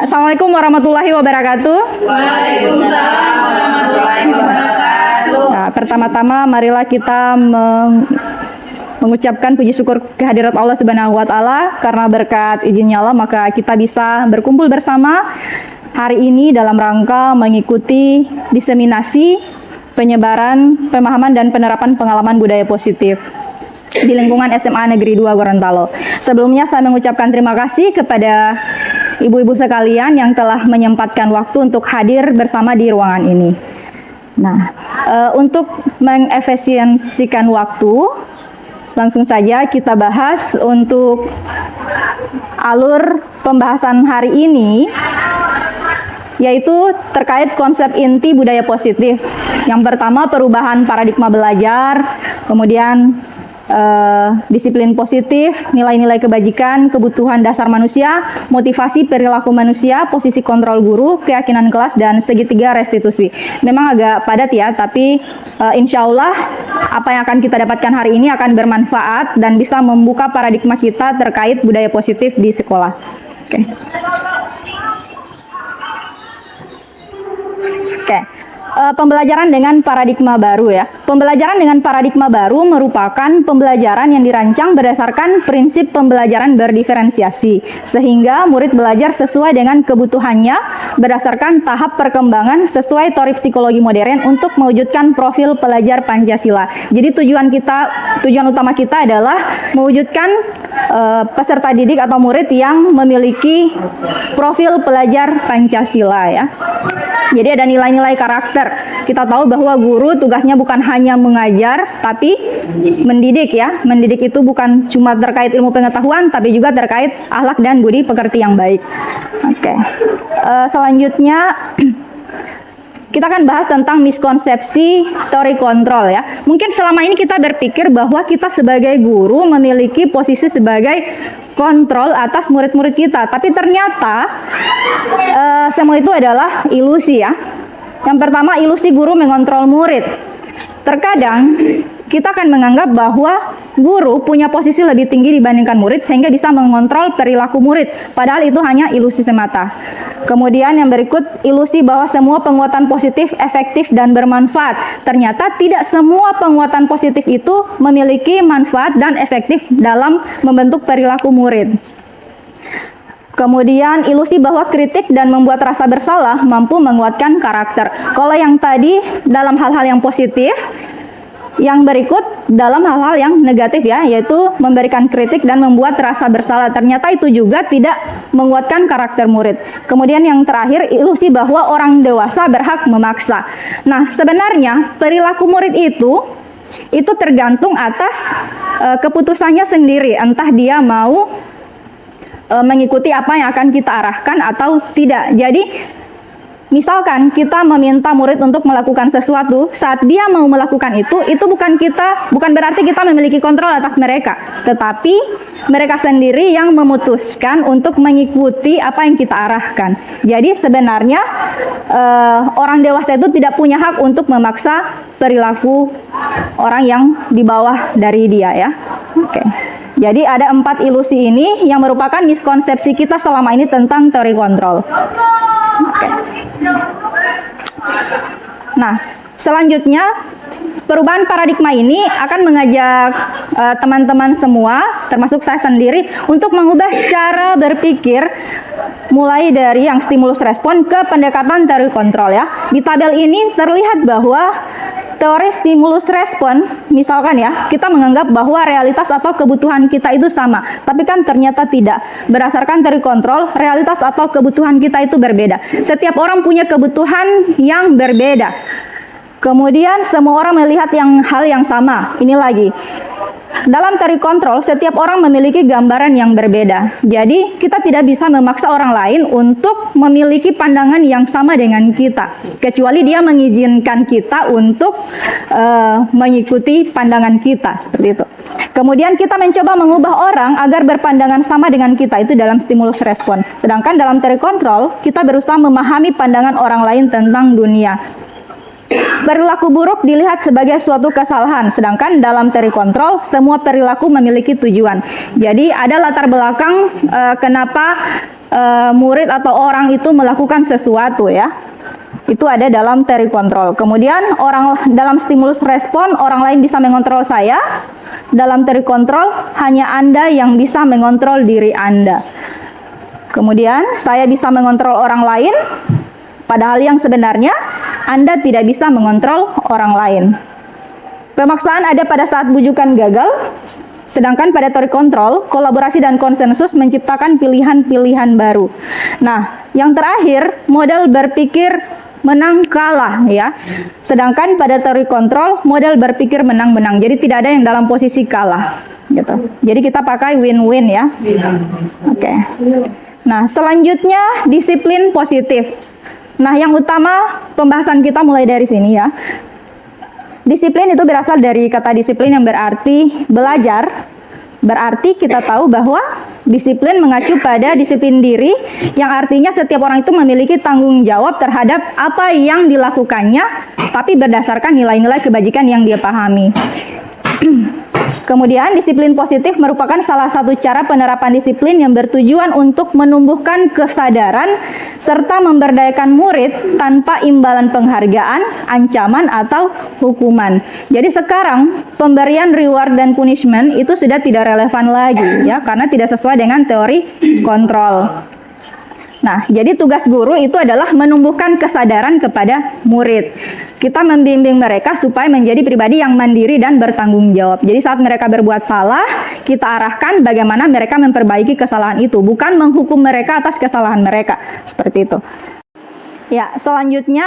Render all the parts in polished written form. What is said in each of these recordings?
Assalamualaikum warahmatullahi wabarakatuh. Waalaikumsalam warahmatullahi wabarakatuh. Nah, pertama-tama marilah kita mengucapkan puji syukur kehadirat Allah Subhanahu wa taala, karena berkat izinnya Allah maka kita bisa berkumpul bersama hari ini dalam rangka mengikuti diseminasi penyebaran, pemahaman dan penerapan pengalaman budaya positif di lingkungan SMA Negeri 2 Gorontalo. Sebelumnya saya mengucapkan terima kasih kepada ibu-ibu sekalian yang telah menyempatkan waktu untuk hadir bersama di ruangan ini. Nah, untuk mengefisiensikan waktu, langsung saja kita bahas untuk alur pembahasan hari ini, yaitu terkait konsep inti budaya positif. Yang pertama, perubahan paradigma belajar, kemudian disiplin positif, nilai-nilai kebajikan, kebutuhan dasar manusia, motivasi perilaku manusia, posisi kontrol guru, keyakinan kelas, dan segitiga restitusi. Memang agak padat ya, tapi insya Allah apa yang akan kita dapatkan hari ini akan bermanfaat dan bisa membuka paradigma kita terkait budaya positif di sekolah. Oke. Pembelajaran dengan paradigma baru ya. Pembelajaran dengan paradigma baru merupakan pembelajaran yang dirancang berdasarkan prinsip pembelajaran berdiferensiasi, sehingga murid belajar sesuai dengan kebutuhannya berdasarkan tahap perkembangan sesuai teori psikologi modern untuk mewujudkan profil pelajar Pancasila. Jadi tujuan utama kita adalah mewujudkan peserta didik atau murid yang memiliki profil pelajar Pancasila ya. Jadi ada nilai-nilai karakter. Kita tahu bahwa guru tugasnya bukan hanya mengajar, tapi mendidik ya. Mendidik itu bukan cuma terkait ilmu pengetahuan, tapi juga terkait akhlak dan budi pekerti yang baik. Oke. Selanjutnya kita akan bahas tentang miskonsepsi teori kontrol ya. Mungkin selama ini kita berpikir bahwa kita sebagai guru memiliki posisi sebagai kontrol atas murid-murid kita, tapi ternyata semua itu adalah ilusi ya. Yang pertama, ilusi guru mengontrol murid. Terkadang kita akan menganggap bahwa guru punya posisi lebih tinggi dibandingkan murid sehingga bisa mengontrol perilaku murid, padahal itu hanya ilusi semata. Kemudian yang berikut, ilusi bahwa semua penguatan positif efektif dan bermanfaat. Ternyata tidak semua penguatan positif itu memiliki manfaat dan efektif dalam membentuk perilaku murid. Kemudian ilusi bahwa kritik dan membuat rasa bersalah mampu menguatkan karakter. Kalau yang tadi dalam hal-hal yang positif, yang berikut dalam hal-hal yang negatif ya, yaitu memberikan kritik dan membuat rasa bersalah. Ternyata itu juga tidak menguatkan karakter murid. Kemudian yang terakhir, ilusi bahwa orang dewasa berhak memaksa. Nah, sebenarnya perilaku murid itu tergantung atas keputusannya sendiri, entah dia mau mengikuti apa yang akan kita arahkan atau tidak. Jadi misalkan kita meminta murid untuk melakukan sesuatu, saat dia mau melakukan itu bukan berarti kita memiliki kontrol atas mereka, tetapi mereka sendiri yang memutuskan untuk mengikuti apa yang kita arahkan. Jadi sebenarnya orang dewasa itu tidak punya hak untuk memaksa perilaku orang yang di bawah dari dia ya. Oke. Jadi ada 4 ilusi ini yang merupakan miskonsepsi kita selama ini tentang teori kontrol. Oke. Nah, selanjutnya perubahan paradigma ini akan mengajak teman-teman semua, termasuk saya sendiri, untuk mengubah cara berpikir mulai dari yang stimulus respon ke pendekatan teori kontrol ya. Di tabel ini terlihat bahwa teori stimulus respon, misalkan ya, kita menganggap bahwa realitas atau kebutuhan kita itu sama, tapi kan ternyata tidak. Berdasarkan teori kontrol, realitas atau kebutuhan kita itu berbeda. Setiap orang punya kebutuhan yang berbeda. Kemudian semua orang melihat hal yang sama. Ini lagi, dalam teori kontrol, setiap orang memiliki gambaran yang berbeda. Jadi, kita tidak bisa memaksa orang lain untuk memiliki pandangan yang sama dengan kita, kecuali dia mengizinkan kita untuk mengikuti pandangan kita, seperti itu. Kemudian kita mencoba mengubah orang agar berpandangan sama dengan kita, itu dalam stimulus respon. Sedangkan dalam teori kontrol, kita berusaha memahami pandangan orang lain tentang dunia. Perilaku buruk dilihat sebagai suatu kesalahan, sedangkan dalam teori kontrol semua perilaku memiliki tujuan. Jadi ada latar belakang kenapa murid atau orang itu melakukan sesuatu ya. Itu ada dalam teori kontrol. Kemudian dalam stimulus respon orang lain bisa mengontrol saya. Dalam teori kontrol hanya Anda yang bisa mengontrol diri Anda. Kemudian saya bisa mengontrol orang lain, padahal yang sebenarnya Anda tidak bisa mengontrol orang lain. Pemaksaan ada pada saat bujukan gagal, sedangkan pada teori kontrol, kolaborasi dan konsensus menciptakan pilihan-pilihan baru. Nah, yang terakhir, model berpikir menang kalah ya. Sedangkan pada teori kontrol, model berpikir menang-menang. Jadi tidak ada yang dalam posisi kalah gitu. Jadi kita pakai win-win ya. Oke. Nah, selanjutnya disiplin positif. Nah, yang utama pembahasan kita mulai dari sini ya. Disiplin itu berasal dari kata disiplin yang berarti belajar. Berarti kita tahu bahwa disiplin mengacu pada disiplin diri, yang artinya setiap orang itu memiliki tanggung jawab terhadap apa yang dilakukannya, tapi berdasarkan nilai-nilai kebajikan yang dia pahami. Kemudian disiplin positif merupakan salah satu cara penerapan disiplin yang bertujuan untuk menumbuhkan kesadaran serta memberdayakan murid tanpa imbalan penghargaan, ancaman, atau hukuman. Jadi sekarang pemberian reward dan punishment itu sudah tidak relevan lagi ya, karena tidak sesuai dengan teori kontrol. Nah, jadi tugas guru itu adalah menumbuhkan kesadaran kepada murid. Kita membimbing mereka supaya menjadi pribadi yang mandiri dan bertanggung jawab. Jadi saat mereka berbuat salah, kita arahkan bagaimana mereka memperbaiki kesalahan itu, bukan menghukum mereka atas kesalahan mereka. Seperti itu. Ya, selanjutnya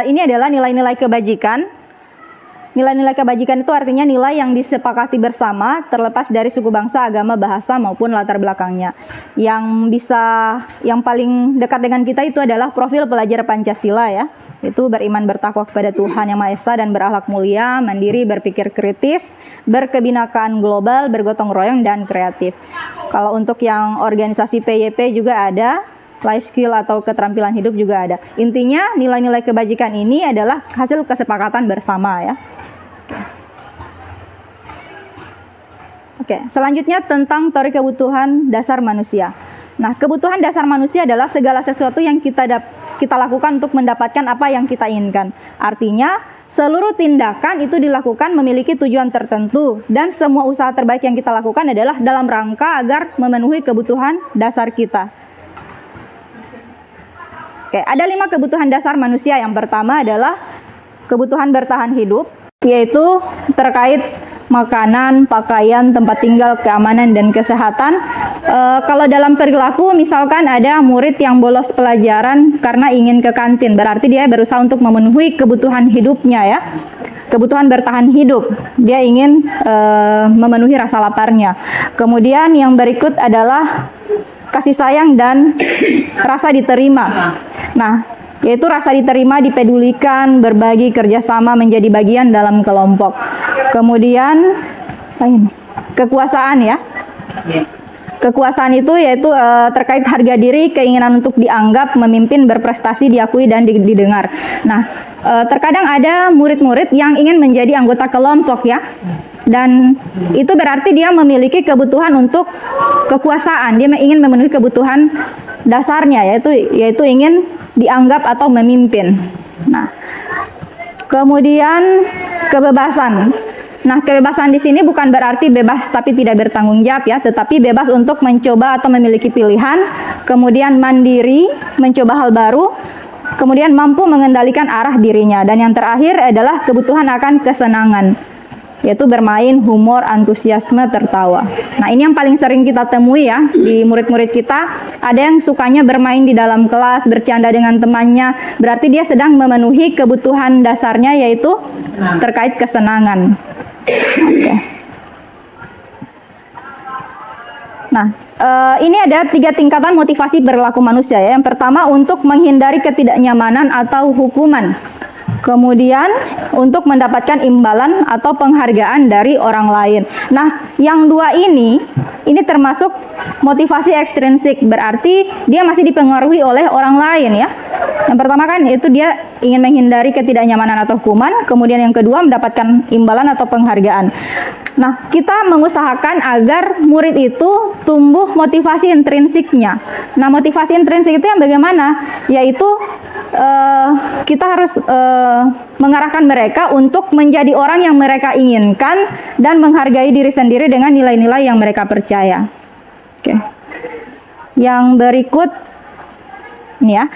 ini adalah nilai-nilai kebajikan. Nilai-nilai kebajikan itu artinya nilai yang disepakati bersama terlepas dari suku bangsa, agama, bahasa maupun latar belakangnya. Yang paling dekat dengan kita itu adalah profil pelajar Pancasila ya. Itu beriman bertakwa kepada Tuhan Yang Maha Esa dan berakhlak mulia, mandiri, berpikir kritis, berkebinakaan global, bergotong royong dan kreatif. Kalau untuk yang organisasi PYP juga ada, life skill atau keterampilan hidup juga ada. Intinya nilai-nilai kebajikan ini adalah hasil kesepakatan bersama ya. Oke, selanjutnya tentang teori kebutuhan dasar manusia. Nah, kebutuhan dasar manusia adalah segala sesuatu yang kita lakukan untuk mendapatkan apa yang kita inginkan. Artinya, seluruh tindakan itu dilakukan memiliki tujuan tertentu dan semua usaha terbaik yang kita lakukan adalah dalam rangka agar memenuhi kebutuhan dasar kita. Oke, ada 5 kebutuhan dasar manusia. Yang pertama adalah kebutuhan bertahan hidup, yaitu terkait makanan, pakaian, tempat tinggal, keamanan, dan kesehatan. Kalau dalam perilaku, misalkan ada murid yang bolos pelajaran karena ingin ke kantin, berarti dia berusaha untuk memenuhi kebutuhan hidupnya ya. Kebutuhan bertahan hidup, dia ingin memenuhi rasa laparnya. Kemudian yang berikut adalah kasih sayang dan rasa diterima. Nah, yaitu rasa diterima, dipedulikan, berbagi, kerjasama, menjadi bagian dalam kelompok. Kemudian kekuasaan ya. Kekuasaan itu yaitu terkait harga diri, keinginan untuk dianggap, memimpin, berprestasi, diakui, dan didengar. Nah, terkadang ada murid-murid yang ingin menjadi anggota kelompok ya. Dan itu berarti dia memiliki kebutuhan untuk kekuasaan. Dia ingin memenuhi kebutuhan dasarnya, yaitu ingin dianggap atau memimpin. Nah, kemudian kebebasan. Nah, kebebasan di sini bukan berarti bebas tapi tidak bertanggung jawab ya, tetapi bebas untuk mencoba atau memiliki pilihan, kemudian mandiri, mencoba hal baru, kemudian mampu mengendalikan arah dirinya. Dan yang terakhir adalah kebutuhan akan kesenangan, yaitu bermain, humor, antusiasme, tertawa. Nah, ini yang paling sering kita temui ya di murid-murid kita. Ada yang sukanya bermain di dalam kelas, bercanda dengan temannya, berarti dia sedang memenuhi kebutuhan dasarnya, yaitu terkait kesenangan. Oke. Nah, ini ada 3 tingkatan motivasi perilaku manusia ya. Yang pertama untuk menghindari ketidaknyamanan atau hukuman. Kemudian untuk mendapatkan imbalan atau penghargaan dari orang lain. Nah, yang 2 ini termasuk motivasi ekstrinsik, berarti dia masih dipengaruhi oleh orang lain ya. Yang pertama kan itu dia ingin menghindari ketidaknyamanan atau hukuman, kemudian yang kedua mendapatkan imbalan atau penghargaan. Nah, kita mengusahakan agar murid itu tumbuh motivasi intrinsiknya. Nah, motivasi intrinsik itu yang bagaimana? Yaitu kita harus mengarahkan mereka untuk menjadi orang yang mereka inginkan dan menghargai diri sendiri dengan nilai-nilai yang mereka percaya. Oke. Yang berikut ini ya,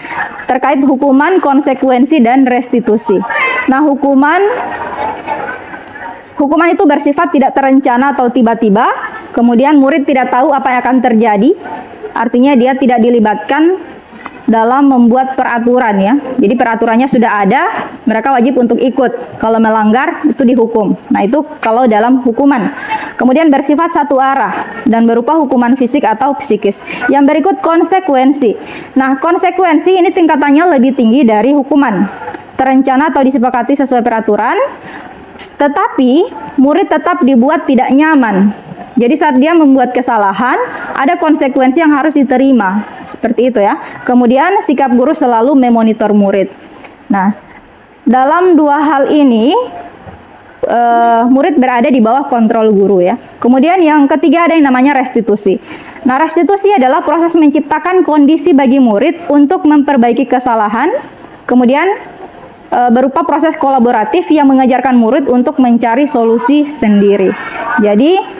terkait hukuman, konsekuensi, dan restitusi. Nah, hukuman itu bersifat tidak terencana atau tiba-tiba, kemudian murid tidak tahu apa yang akan terjadi, artinya dia tidak dilibatkan dalam membuat peraturan ya. Jadi peraturannya sudah ada, mereka wajib untuk ikut. Kalau melanggar itu dihukum. Nah, itu kalau dalam hukuman. Kemudian bersifat satu arah dan berupa hukuman fisik atau psikis. Yang berikut konsekuensi. Nah, konsekuensi ini tingkatannya lebih tinggi dari hukuman. Terencana atau disepakati sesuai peraturan, tetapi murid tetap dibuat tidak nyaman. Jadi saat dia membuat kesalahan, ada konsekuensi yang harus diterima. Seperti itu ya. Kemudian sikap guru selalu memonitor murid. Nah, dalam dua hal ini, murid berada di bawah kontrol guru ya. Kemudian yang ketiga ada yang namanya restitusi. Nah, restitusi adalah proses menciptakan kondisi bagi murid untuk memperbaiki kesalahan. Kemudian berupa proses kolaboratif yang mengajarkan murid untuk mencari solusi sendiri. Jadi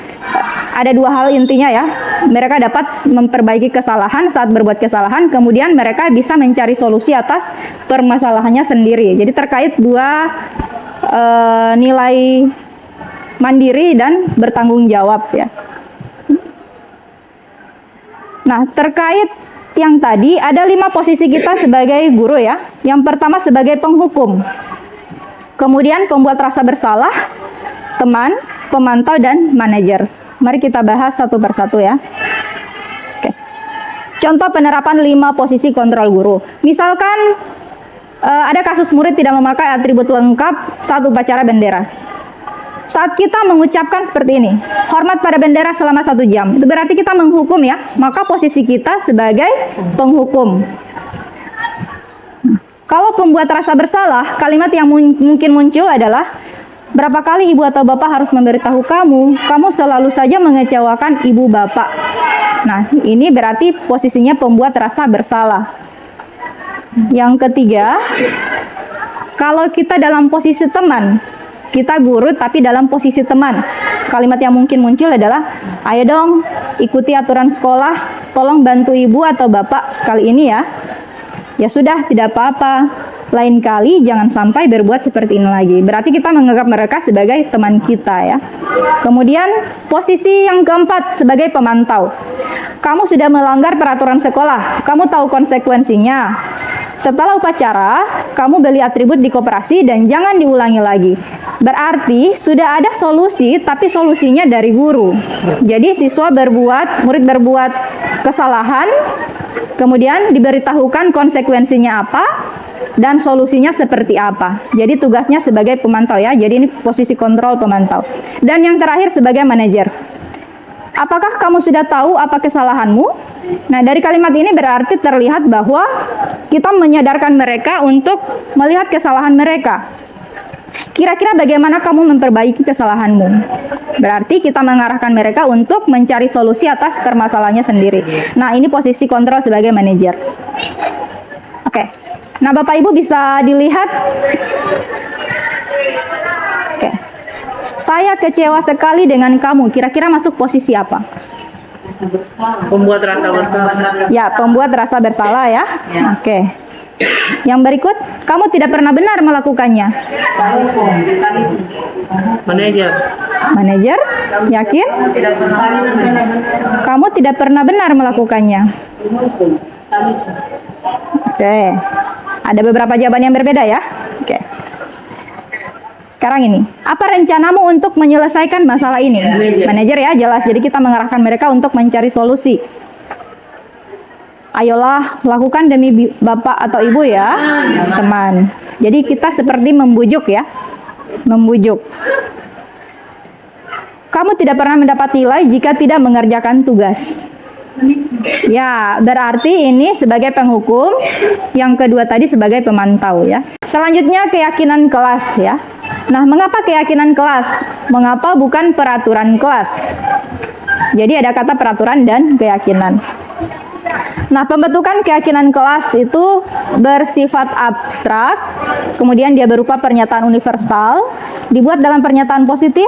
ada dua hal intinya ya. Mereka dapat memperbaiki kesalahan saat berbuat kesalahan, kemudian mereka bisa mencari solusi atas permasalahannya sendiri. Jadi terkait dua nilai mandiri dan bertanggung jawab ya. Nah, terkait yang tadi ada 5 posisi kita sebagai guru ya. Yang pertama sebagai penghukum, kemudian pembuat rasa bersalah, teman, pemantau, dan manajer. Mari kita bahas satu persatu ya. Oke. Contoh penerapan 5 posisi kontrol guru. Misalkan ada kasus murid tidak memakai atribut lengkap saat upacara bendera. Saat kita mengucapkan seperti ini, hormat pada bendera selama 1 jam, itu berarti kita menghukum ya. Maka posisi kita sebagai penghukum. Kalau pembuat rasa bersalah, kalimat yang mungkin muncul adalah, berapa kali ibu atau bapak harus memberitahu kamu selalu saja mengecewakan ibu bapak. Nah, ini berarti posisinya pembuat rasa bersalah. Yang ketiga, kalau kita dalam posisi teman, kita guru tapi dalam posisi teman, kalimat yang mungkin muncul adalah, ayo dong ikuti aturan sekolah, tolong bantu ibu atau bapak sekali ini ya. Ya sudah, tidak apa-apa, lain kali jangan sampai berbuat seperti ini lagi. Berarti kita menganggap mereka sebagai teman kita ya. Kemudian posisi yang keempat sebagai pemantau. Kamu sudah melanggar peraturan sekolah, kamu tahu konsekuensinya. Setelah upacara, kamu beli atribut di koperasi dan jangan diulangi lagi. Berarti sudah ada solusi, tapi solusinya dari guru. Jadi murid berbuat kesalahan, kemudian diberitahukan konsekuensinya apa dan solusinya seperti apa. Jadi tugasnya sebagai pemantau ya. Jadi ini posisi kontrol pemantau. Dan yang terakhir sebagai manajer. Apakah kamu sudah tahu apa kesalahanmu? Nah, dari kalimat ini berarti terlihat bahwa kita menyadarkan mereka untuk melihat kesalahan mereka. Kira-kira bagaimana kamu memperbaiki kesalahanmu? Berarti kita mengarahkan mereka untuk mencari solusi atas permasalahannya sendiri. Nah, ini posisi kontrol sebagai manajer. Oke. Nah, Bapak Ibu bisa dilihat. Oke. Saya kecewa sekali dengan kamu. Kira-kira masuk posisi apa? Pembuat rasa bersalah. Ya, pembuat rasa bersalah ya. Oke. Yang berikut, kamu tidak pernah benar melakukannya. Manajer. Manajer, yakin? Kamu tidak pernah benar melakukannya. Oke. Ada beberapa jawaban yang berbeda ya. Oke. Sekarang ini, apa rencanamu untuk menyelesaikan masalah ini? Manajer ya, jelas. Jadi kita mengarahkan mereka untuk mencari solusi. Ayolah, lakukan demi bapak atau ibu ya, teman. Jadi kita seperti membujuk ya, membujuk. Kamu tidak pernah mendapat nilai jika tidak mengerjakan tugas. Ya, berarti ini sebagai penghukum, yang kedua tadi sebagai pemantau ya. Selanjutnya keyakinan kelas ya. Nah, mengapa keyakinan kelas? Mengapa bukan peraturan kelas? Jadi ada kata peraturan dan keyakinan. Nah, pembentukan keyakinan kelas itu bersifat abstrak, kemudian dia berupa pernyataan universal, dibuat dalam pernyataan positif,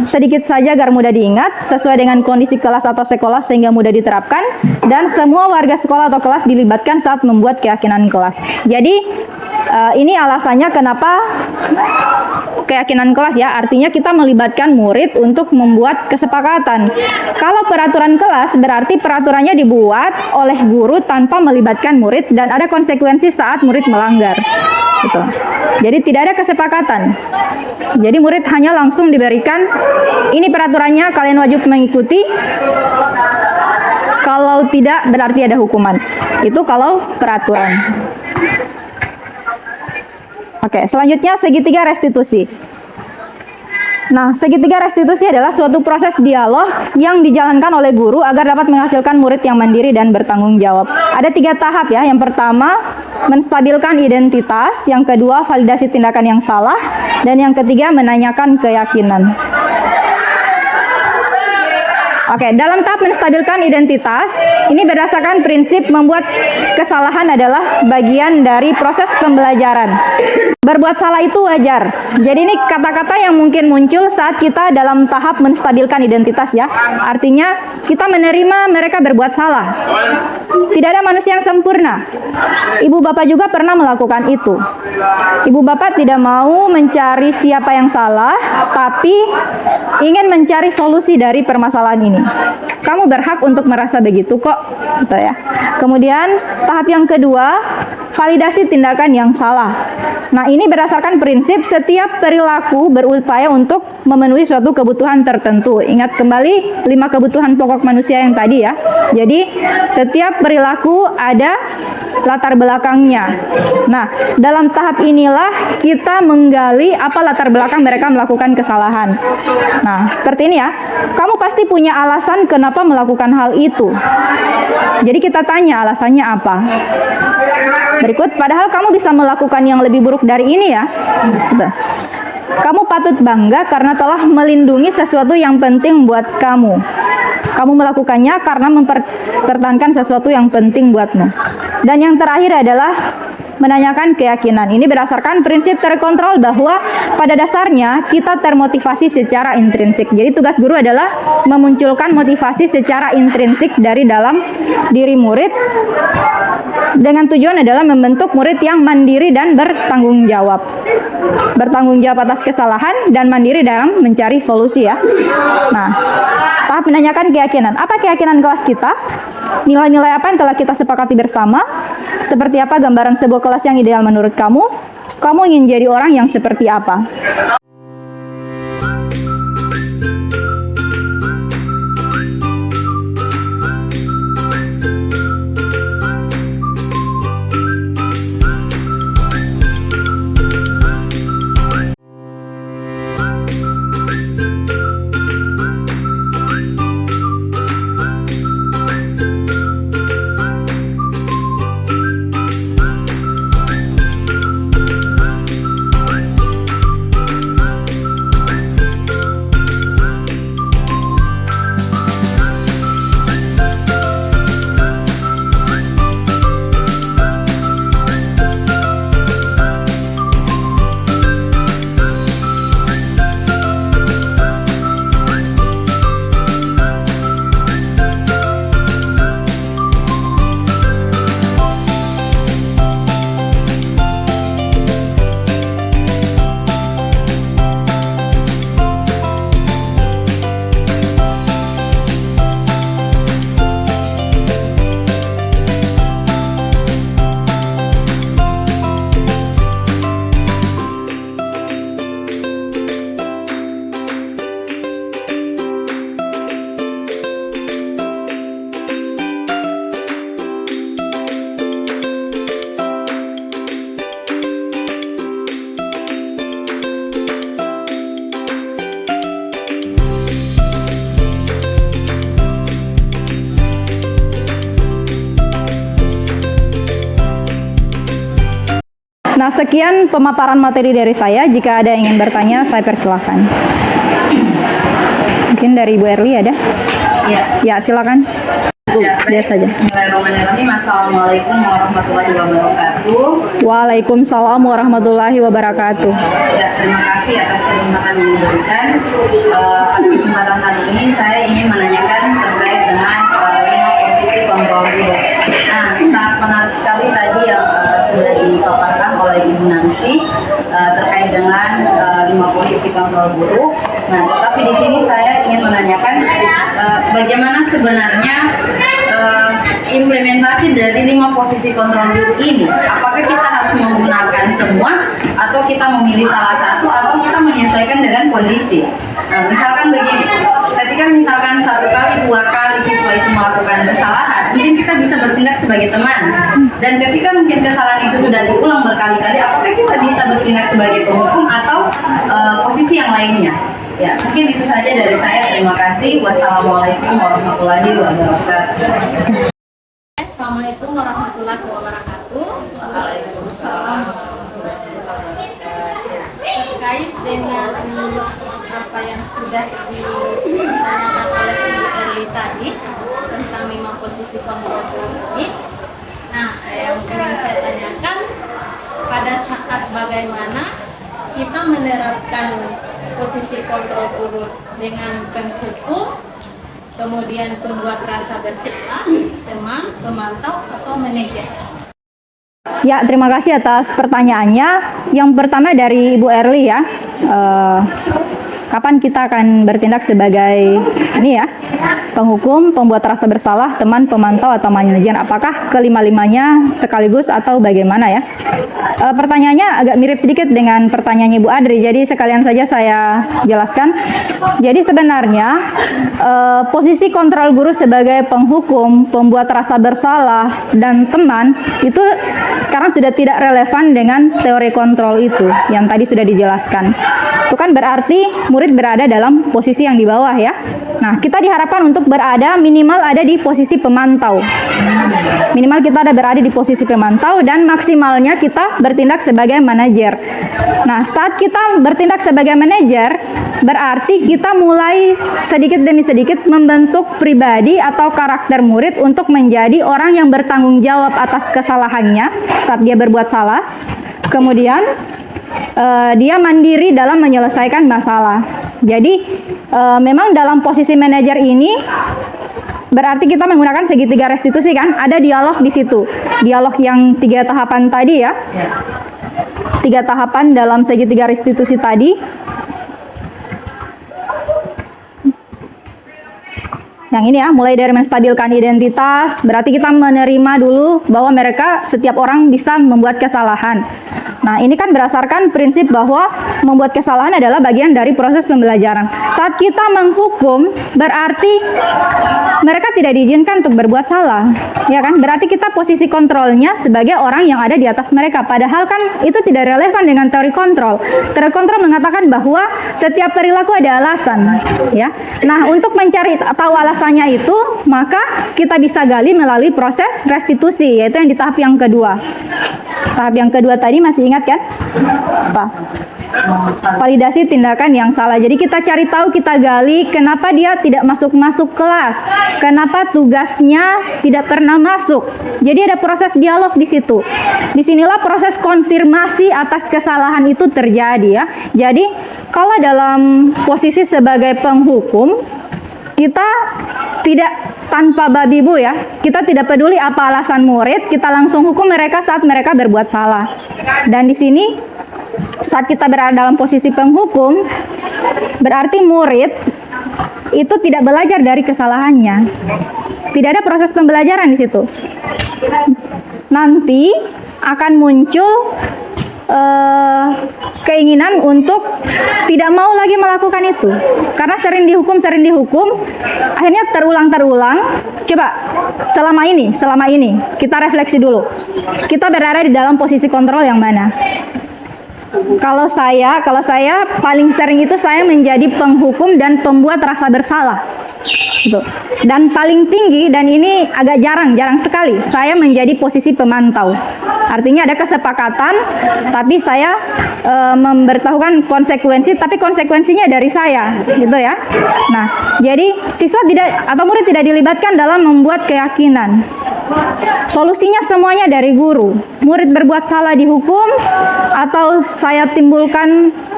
sedikit saja agar mudah diingat, sesuai dengan kondisi kelas atau sekolah sehingga mudah diterapkan, dan semua warga sekolah atau kelas dilibatkan saat membuat keyakinan kelas. Jadi, ini alasannya kenapa keyakinan kelas ya, artinya kita melibatkan murid untuk membuat kesepakatan. Kalau peraturan kelas berarti peraturannya dibuat oleh guru tanpa melibatkan murid dan ada konsekuensi saat murid melanggar. Gitu. Jadi tidak ada kesepakatan. Jadi murid hanya langsung diberikan ini peraturannya, kalian wajib mengikuti. Kalau tidak berarti ada hukuman. Itu kalau peraturan. Oke, selanjutnya segitiga restitusi. Nah, segitiga restitusi adalah suatu proses dialog yang dijalankan oleh guru agar dapat menghasilkan murid yang mandiri dan bertanggung jawab. Ada 3 tahap ya. Yang pertama, menstabilkan identitas. Yang kedua, validasi tindakan yang salah. Dan yang ketiga, menanyakan keyakinan. Oke, dalam tahap menstabilkan identitas, ini berdasarkan prinsip membuat kesalahan adalah bagian dari proses pembelajaran. Berbuat salah itu wajar. Jadi ini kata-kata yang mungkin muncul saat kita dalam tahap menstabilkan identitas ya. Artinya kita menerima mereka berbuat salah. Tidak ada manusia yang sempurna. Ibu bapak juga pernah melakukan itu. Ibu bapak tidak mau mencari siapa yang salah, tapi ingin mencari solusi dari permasalahan ini. Kamu berhak untuk merasa begitu kok, gitu ya. Kemudian tahap yang kedua, validasi tindakan yang salah. Nah, ini berdasarkan prinsip setiap perilaku berupaya untuk memenuhi suatu kebutuhan tertentu. Ingat kembali 5 kebutuhan pokok manusia yang tadi ya. Jadi, setiap perilaku ada latar belakangnya. Nah, dalam tahap inilah kita menggali apa latar belakang mereka melakukan kesalahan. Nah, seperti ini ya. Kamu pasti punya alasan kenapa melakukan hal itu. Jadi kita tanya alasannya apa. Berikut, padahal kamu bisa melakukan yang lebih buruk dari ini ya. Kamu patut bangga karena telah melindungi sesuatu yang penting buat kamu. Kamu melakukannya karena mempertahankan sesuatu yang penting buatmu. Dan yang terakhir adalah menanyakan keyakinan. Ini berdasarkan prinsip terkontrol bahwa pada dasarnya kita termotivasi secara intrinsik. Jadi tugas guru adalah memunculkan motivasi secara intrinsik dari dalam diri murid dengan tujuan adalah membentuk murid yang mandiri dan bertanggung jawab. Bertanggung jawab atas kesalahan dan mandiri dalam mencari solusi ya. Nah, tahap menanyakan keyakinan. Apa keyakinan kelas kita? Nilai-nilai apa yang telah kita sepakati bersama? Seperti apa gambaran sebuah kelas yang ideal menurut kamu? Kamu ingin jadi orang yang seperti apa? Nah, sekian pemaparan materi dari saya. Jika ada yang ingin bertanya, saya persilahkan. Mungkin dari Ibu Erli ada? Ya. Ya, silakan. Ya, Lihat saja. Bismillahirrahmanirrahim. Assalamualaikum warahmatullahi wabarakatuh. Waalaikumsalam warahmatullahi wabarakatuh. Ya, terima kasih atas kesempatan yang diberikan. Pada kesempatan kali ini saya ingin menanyakan terkait dengan 5 posisi kontrol guru. Nah, sangat menarik sekali tadi yang sudah dipaparkan oleh Ibu Nancy terkait dengan 5 posisi kontrol guru. Nah, tetapi di sini saya ingin menanyakan bagaimana sebenarnya implementasi dari 5 posisi kontrol guru ini. Apakah kita harus menggunakan semua atau kita memilih salah satu atau kita menyesuaikan dengan kondisi. Nah, misalkan begini, ketika misalkan 1 kali, 2 kali siswa itu melakukan kesalahan, mungkin kita bisa bertindak sebagai teman. Dan ketika mungkin kesalahan itu sudah diulang berkali-kali, apakah kita bisa bertindak sebagai penghukum atau posisi yang lainnya? Ya, mungkin itu saja dari saya. Terima kasih. Wassalamualaikum warahmatullahi wabarakatuh. Assalamualaikum warahmatullahi wabarakatuh. Waalaikumsalam. Terkait dengan apa yang sudah ditanyakan oleh Ibu Erli tadi tentang 5 posisi kontrol guru ini, nah yang ingin saya tanyakan pada saat bagaimana kita menerapkan posisi kontrol guru dengan penghukum, kemudian pembuat rasa bersalah, teman, pemantau, atau manajer. Ya, terima kasih atas pertanyaannya. Yang pertama dari Ibu Erli ya. Kapan kita akan bertindak sebagai ini ya, penghukum, pembuat rasa bersalah, teman, pemantau, atau manajer? Apakah kelima-limanya sekaligus atau bagaimana ya? Pertanyaannya agak mirip sedikit dengan pertanyaannya Ibu Adri, jadi sekalian saja saya jelaskan. Jadi sebenarnya posisi kontrol guru sebagai penghukum, pembuat rasa bersalah, dan teman itu sekarang sudah tidak relevan dengan teori kontrol itu yang tadi sudah dijelaskan. Itu kan berarti murid berada dalam posisi yang di bawah ya. Nah, kita diharapkan untuk berada minimal ada di posisi pemantau. Minimal kita ada berada di posisi pemantau dan maksimalnya kita bertindak sebagai manajer. Nah, saat kita bertindak sebagai manajer, berarti kita mulai sedikit demi sedikit membentuk pribadi atau karakter murid untuk menjadi orang yang bertanggung jawab atas kesalahannya saat dia berbuat salah. Kemudian dia mandiri dalam menyelesaikan masalah. Jadi memang dalam posisi manajer ini berarti kita menggunakan segitiga restitusi kan? Ada dialog di situ. Dialog yang 3 tahapan tadi ya. 3 tahapan dalam segitiga restitusi tadi. Yang ini ya, mulai dari menstabilkan identitas, berarti kita menerima dulu bahwa mereka setiap orang bisa membuat kesalahan. Nah, ini kan berdasarkan prinsip bahwa membuat kesalahan adalah bagian dari proses pembelajaran. Saat kita menghukum, berarti mereka tidak diizinkan untuk berbuat salah. Ya kan? Berarti kita posisi kontrolnya sebagai orang yang ada di atas mereka. Padahal kan itu tidak relevan dengan teori kontrol. Teori kontrol mengatakan bahwa setiap perilaku ada alasan. Ya. Nah, untuk mencari tahu alasannya itu, maka kita bisa gali melalui proses restitusi, yaitu yang di tahap yang kedua. Tahap yang kedua tadi masih ingat kan? Apa? Validasi tindakan yang salah. Jadi kita cari tahu, kita gali kenapa dia tidak masuk kelas, kenapa tugasnya tidak pernah masuk. Jadi ada proses dialog di situ. Disinilah proses konfirmasi atas kesalahan itu terjadi ya. Jadi kalau dalam posisi sebagai penghukum, kita tidak tanpa babi bu ya, kita tidak peduli apa alasan murid, kita langsung hukum mereka saat mereka berbuat salah. Dan di sini saat kita berada dalam posisi penghukum, berarti murid itu tidak belajar dari kesalahannya. Tidak ada proses pembelajaran di situ. Nanti akan muncul keinginan untuk tidak mau lagi melakukan itu karena sering dihukum, akhirnya terulang. Coba selama ini kita refleksi dulu, kita berada di dalam posisi kontrol yang mana? Kalau saya paling sering itu saya menjadi penghukum dan pembuat rasa bersalah. Gitu. Dan paling tinggi, dan ini agak jarang sekali, saya menjadi posisi pemantau. Artinya ada kesepakatan, tapi saya memberitahukan konsekuensi, tapi konsekuensinya dari saya, gitu ya. Nah, jadi siswa tidak atau murid tidak dilibatkan dalam membuat keyakinan. Solusinya semuanya dari guru. Murid berbuat salah dihukum, atau saya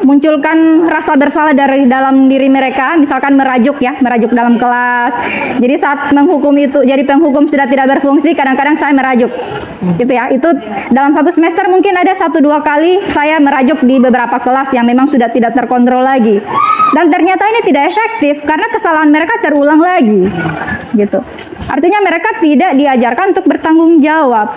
munculkan rasa bersalah dari dalam diri mereka, misalkan merajuk dalam kelas. Jadi saat menghukum itu, jadi penghukum sudah tidak berfungsi, kadang-kadang saya merajuk, gitu ya. Itu dalam satu semester mungkin ada 1-2 kali saya merajuk di beberapa kelas yang memang sudah tidak terkontrol lagi. Dan ternyata ini tidak efektif karena kesalahan mereka terulang lagi, gitu. Artinya mereka tidak diajarkan untuk bertanggung jawab.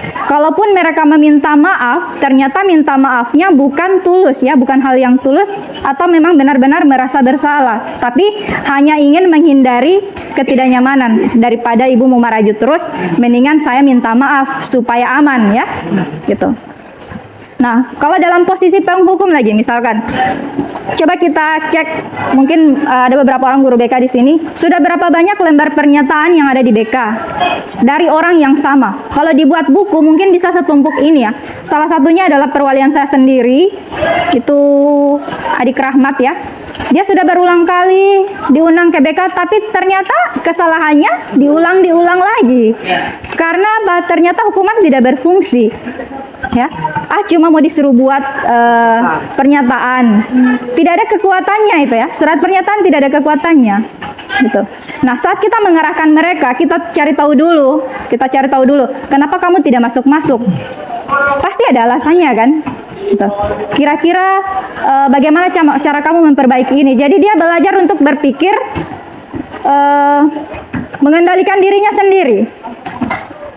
Kalaupun mereka meminta maaf, ternyata minta maafnya bukan tulus ya, bukan hal yang tulus atau memang benar-benar merasa bersalah, tapi hanya ingin menghindari ketidaknyamanan. Daripada ibu mau merajut terus, mendingan saya minta maaf supaya aman ya, gitu. Nah, kalau dalam posisi penghukum lagi, misalkan, coba kita cek, mungkin ada beberapa orang guru BK di sini, sudah berapa banyak lembar pernyataan yang ada di BK dari orang yang sama. Kalau dibuat buku, mungkin bisa setumpuk ini ya. Salah satunya adalah perwalian saya sendiri, itu Adik Rahmat ya. Dia sudah berulang kali diundang ke BK, tapi ternyata kesalahannya diulang lagi. Karena ternyata hukuman tidak berfungsi. Ya, cuma mau disuruh buat pernyataan, tidak ada kekuatannya itu ya. Surat pernyataan tidak ada kekuatannya, gitu. Nah, saat kita mengarahkan mereka, kita cari tahu dulu, kenapa kamu tidak masuk? Pasti ada alasannya kan? Gitu. Kira-kira bagaimana cara kamu memperbaiki ini? Jadi dia belajar untuk berpikir, mengendalikan dirinya sendiri.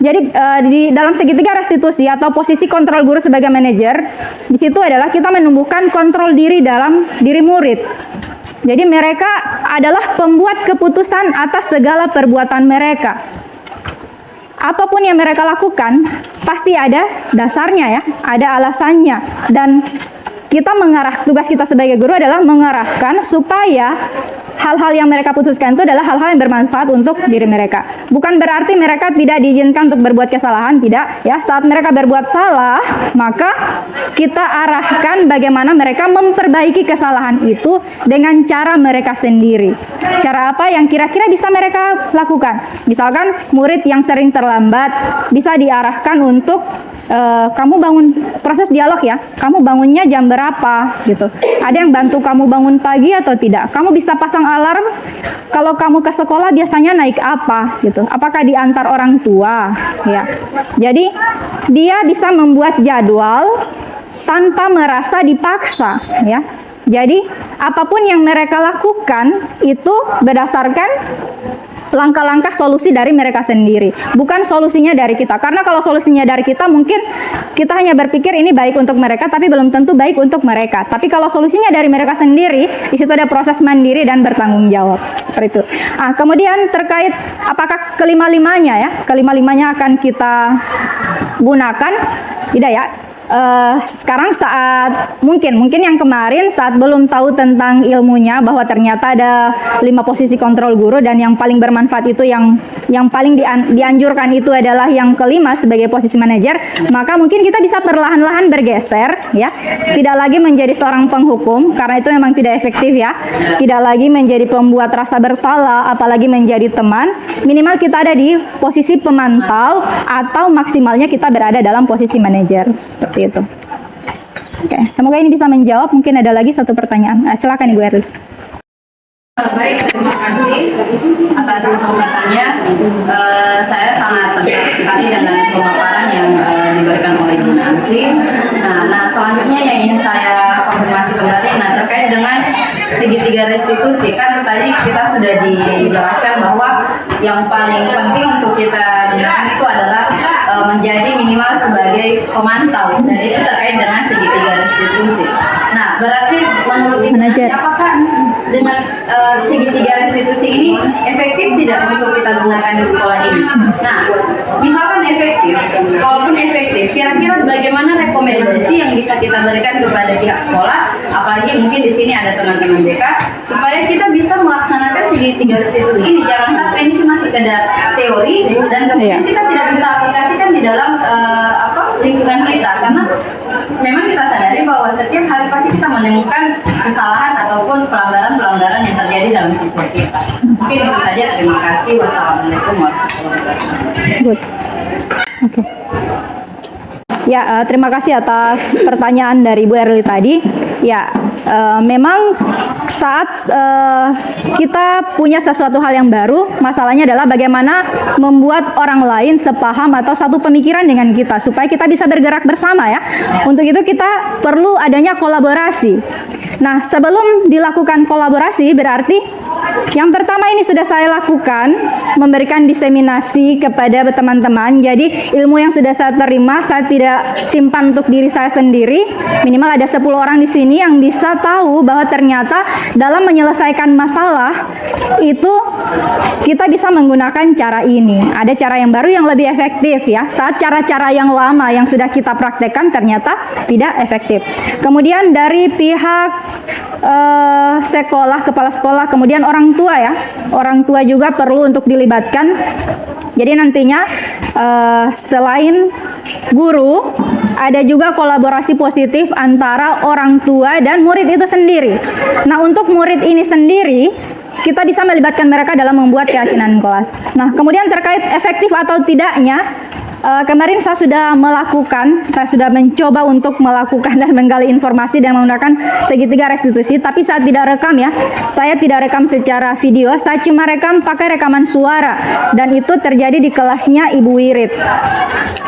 Jadi di dalam segitiga restitusi atau posisi kontrol guru sebagai manajer, di situ adalah kita menumbuhkan kontrol diri dalam diri murid. Jadi mereka adalah pembuat keputusan atas segala perbuatan mereka. Apapun yang mereka lakukan, pasti ada dasarnya ya, ada alasannya. Dan tugas kita sebagai guru adalah mengarahkan supaya hal-hal yang mereka putuskan itu adalah hal-hal yang bermanfaat untuk diri mereka. Bukan berarti mereka tidak diizinkan untuk berbuat kesalahan, tidak ya. Saat mereka berbuat salah, maka kita arahkan bagaimana mereka memperbaiki kesalahan itu dengan cara mereka sendiri. Cara apa yang kira-kira bisa mereka lakukan? Misalkan murid yang sering terlambat, bisa diarahkan untuk kamu bangun, proses dialog ya, kamu bangunnya jam berapa gitu. Ada yang bantu kamu bangun pagi atau tidak? Kamu bisa pasang alarm, kalau kamu ke sekolah biasanya naik apa gitu, apakah diantar orang tua ya. Jadi dia bisa membuat jadwal tanpa merasa dipaksa ya. Jadi apapun yang mereka lakukan itu berdasarkan langkah-langkah solusi dari mereka sendiri, bukan solusinya dari kita. Karena kalau solusinya dari kita, mungkin kita hanya berpikir ini baik untuk mereka, tapi belum tentu baik untuk mereka. Tapi kalau solusinya dari mereka sendiri, di situ ada proses mandiri dan bertanggung jawab. Seperti itu. Kemudian terkait apakah kelima-limanya akan kita gunakan, tidak ya? Sekarang saat mungkin yang kemarin saat belum tahu tentang ilmunya, bahwa ternyata ada 5 posisi kontrol guru dan yang paling bermanfaat itu yang paling dianjurkan itu adalah yang kelima sebagai posisi manajer, maka mungkin kita bisa perlahan-lahan bergeser ya, tidak lagi menjadi seorang penghukum karena itu memang tidak efektif ya, tidak lagi menjadi pembuat rasa bersalah, apalagi menjadi teman. Minimal kita ada di posisi pemantau atau maksimalnya kita berada dalam posisi manajer. Seperti itu. Oke, semoga ini bisa menjawab. Mungkin ada lagi satu pertanyaan. Silakan Ibu Erli. Baik, terima kasih atas kesempatannya. Saya sangat tertarik sekali dengan pemaparan yang diberikan oleh Ibu Nancy. Nah, selanjutnya yang ingin saya konfirmasi kembali, terkait dengan segitiga restitusi. Kan tadi kita sudah dijelaskan bahwa yang paling penting untuk kita gunakan itu adalah menjadi minimal sebagai pemantau, dan itu terkait dengan segitiga restitusi. Nah, berarti menurut Ibu Nancy, apakah dengan segitiga restitusi ini efektif tidak untuk kita gunakan di sekolah ini? Nah, misalkan efektif, kalaupun efektif, kira-kira bagaimana rekomendasi yang bisa kita berikan kepada pihak sekolah, apalagi mungkin di sini ada teman-teman BK, supaya kita bisa melaksanakan segitiga restitusi ini. Jangan sampai ini cuma sekedar teori dan kemudian kita tidak bisa aplikasikan di dalam lingkungan kita, karena memang kita sadari bahwa setiap hari pasti kita menemukan kesalahan ataupun pelanggaran-pelanggaran yang terjadi dalam siswa kita. Mungkin itu saja. Terima kasih. Wassalamualaikum warahmatullahi wabarakatuh. Good. Oke. Ya, terima kasih atas pertanyaan dari Bu Erli tadi. Ya, memang saat kita punya sesuatu hal yang baru, masalahnya adalah bagaimana membuat orang lain sepaham atau satu pemikiran dengan kita supaya kita bisa bergerak bersama ya. Untuk itu kita perlu adanya kolaborasi. Nah, sebelum dilakukan kolaborasi berarti yang pertama ini sudah saya lakukan, memberikan diseminasi kepada teman-teman. Jadi ilmu yang sudah saya terima, saya tidak simpan untuk diri saya sendiri. Minimal ada 10 orang di sini yang bisa tahu bahwa ternyata dalam menyelesaikan masalah itu kita bisa menggunakan cara ini. Ada cara yang baru yang lebih efektif ya. Saat cara-cara yang lama yang sudah kita praktekkan ternyata tidak efektif. Kemudian dari pihak sekolah, kepala sekolah, kemudian orang tua ya. Orang tua juga perlu untuk dilibatkan. Jadi nantinya selain guru, ada juga kolaborasi positif antara orang tua dan murid itu sendiri. Nah, untuk murid ini sendiri, kita bisa melibatkan mereka dalam membuat keyakinan kelas. Nah, kemudian terkait efektif atau tidaknya, kemarin saya sudah mencoba untuk melakukan dan menggali informasi dan menggunakan segitiga restitusi, tapi saya tidak rekam ya. Saya tidak rekam secara video, saya cuma rekam pakai rekaman suara, dan itu terjadi di kelasnya Ibu Wirid.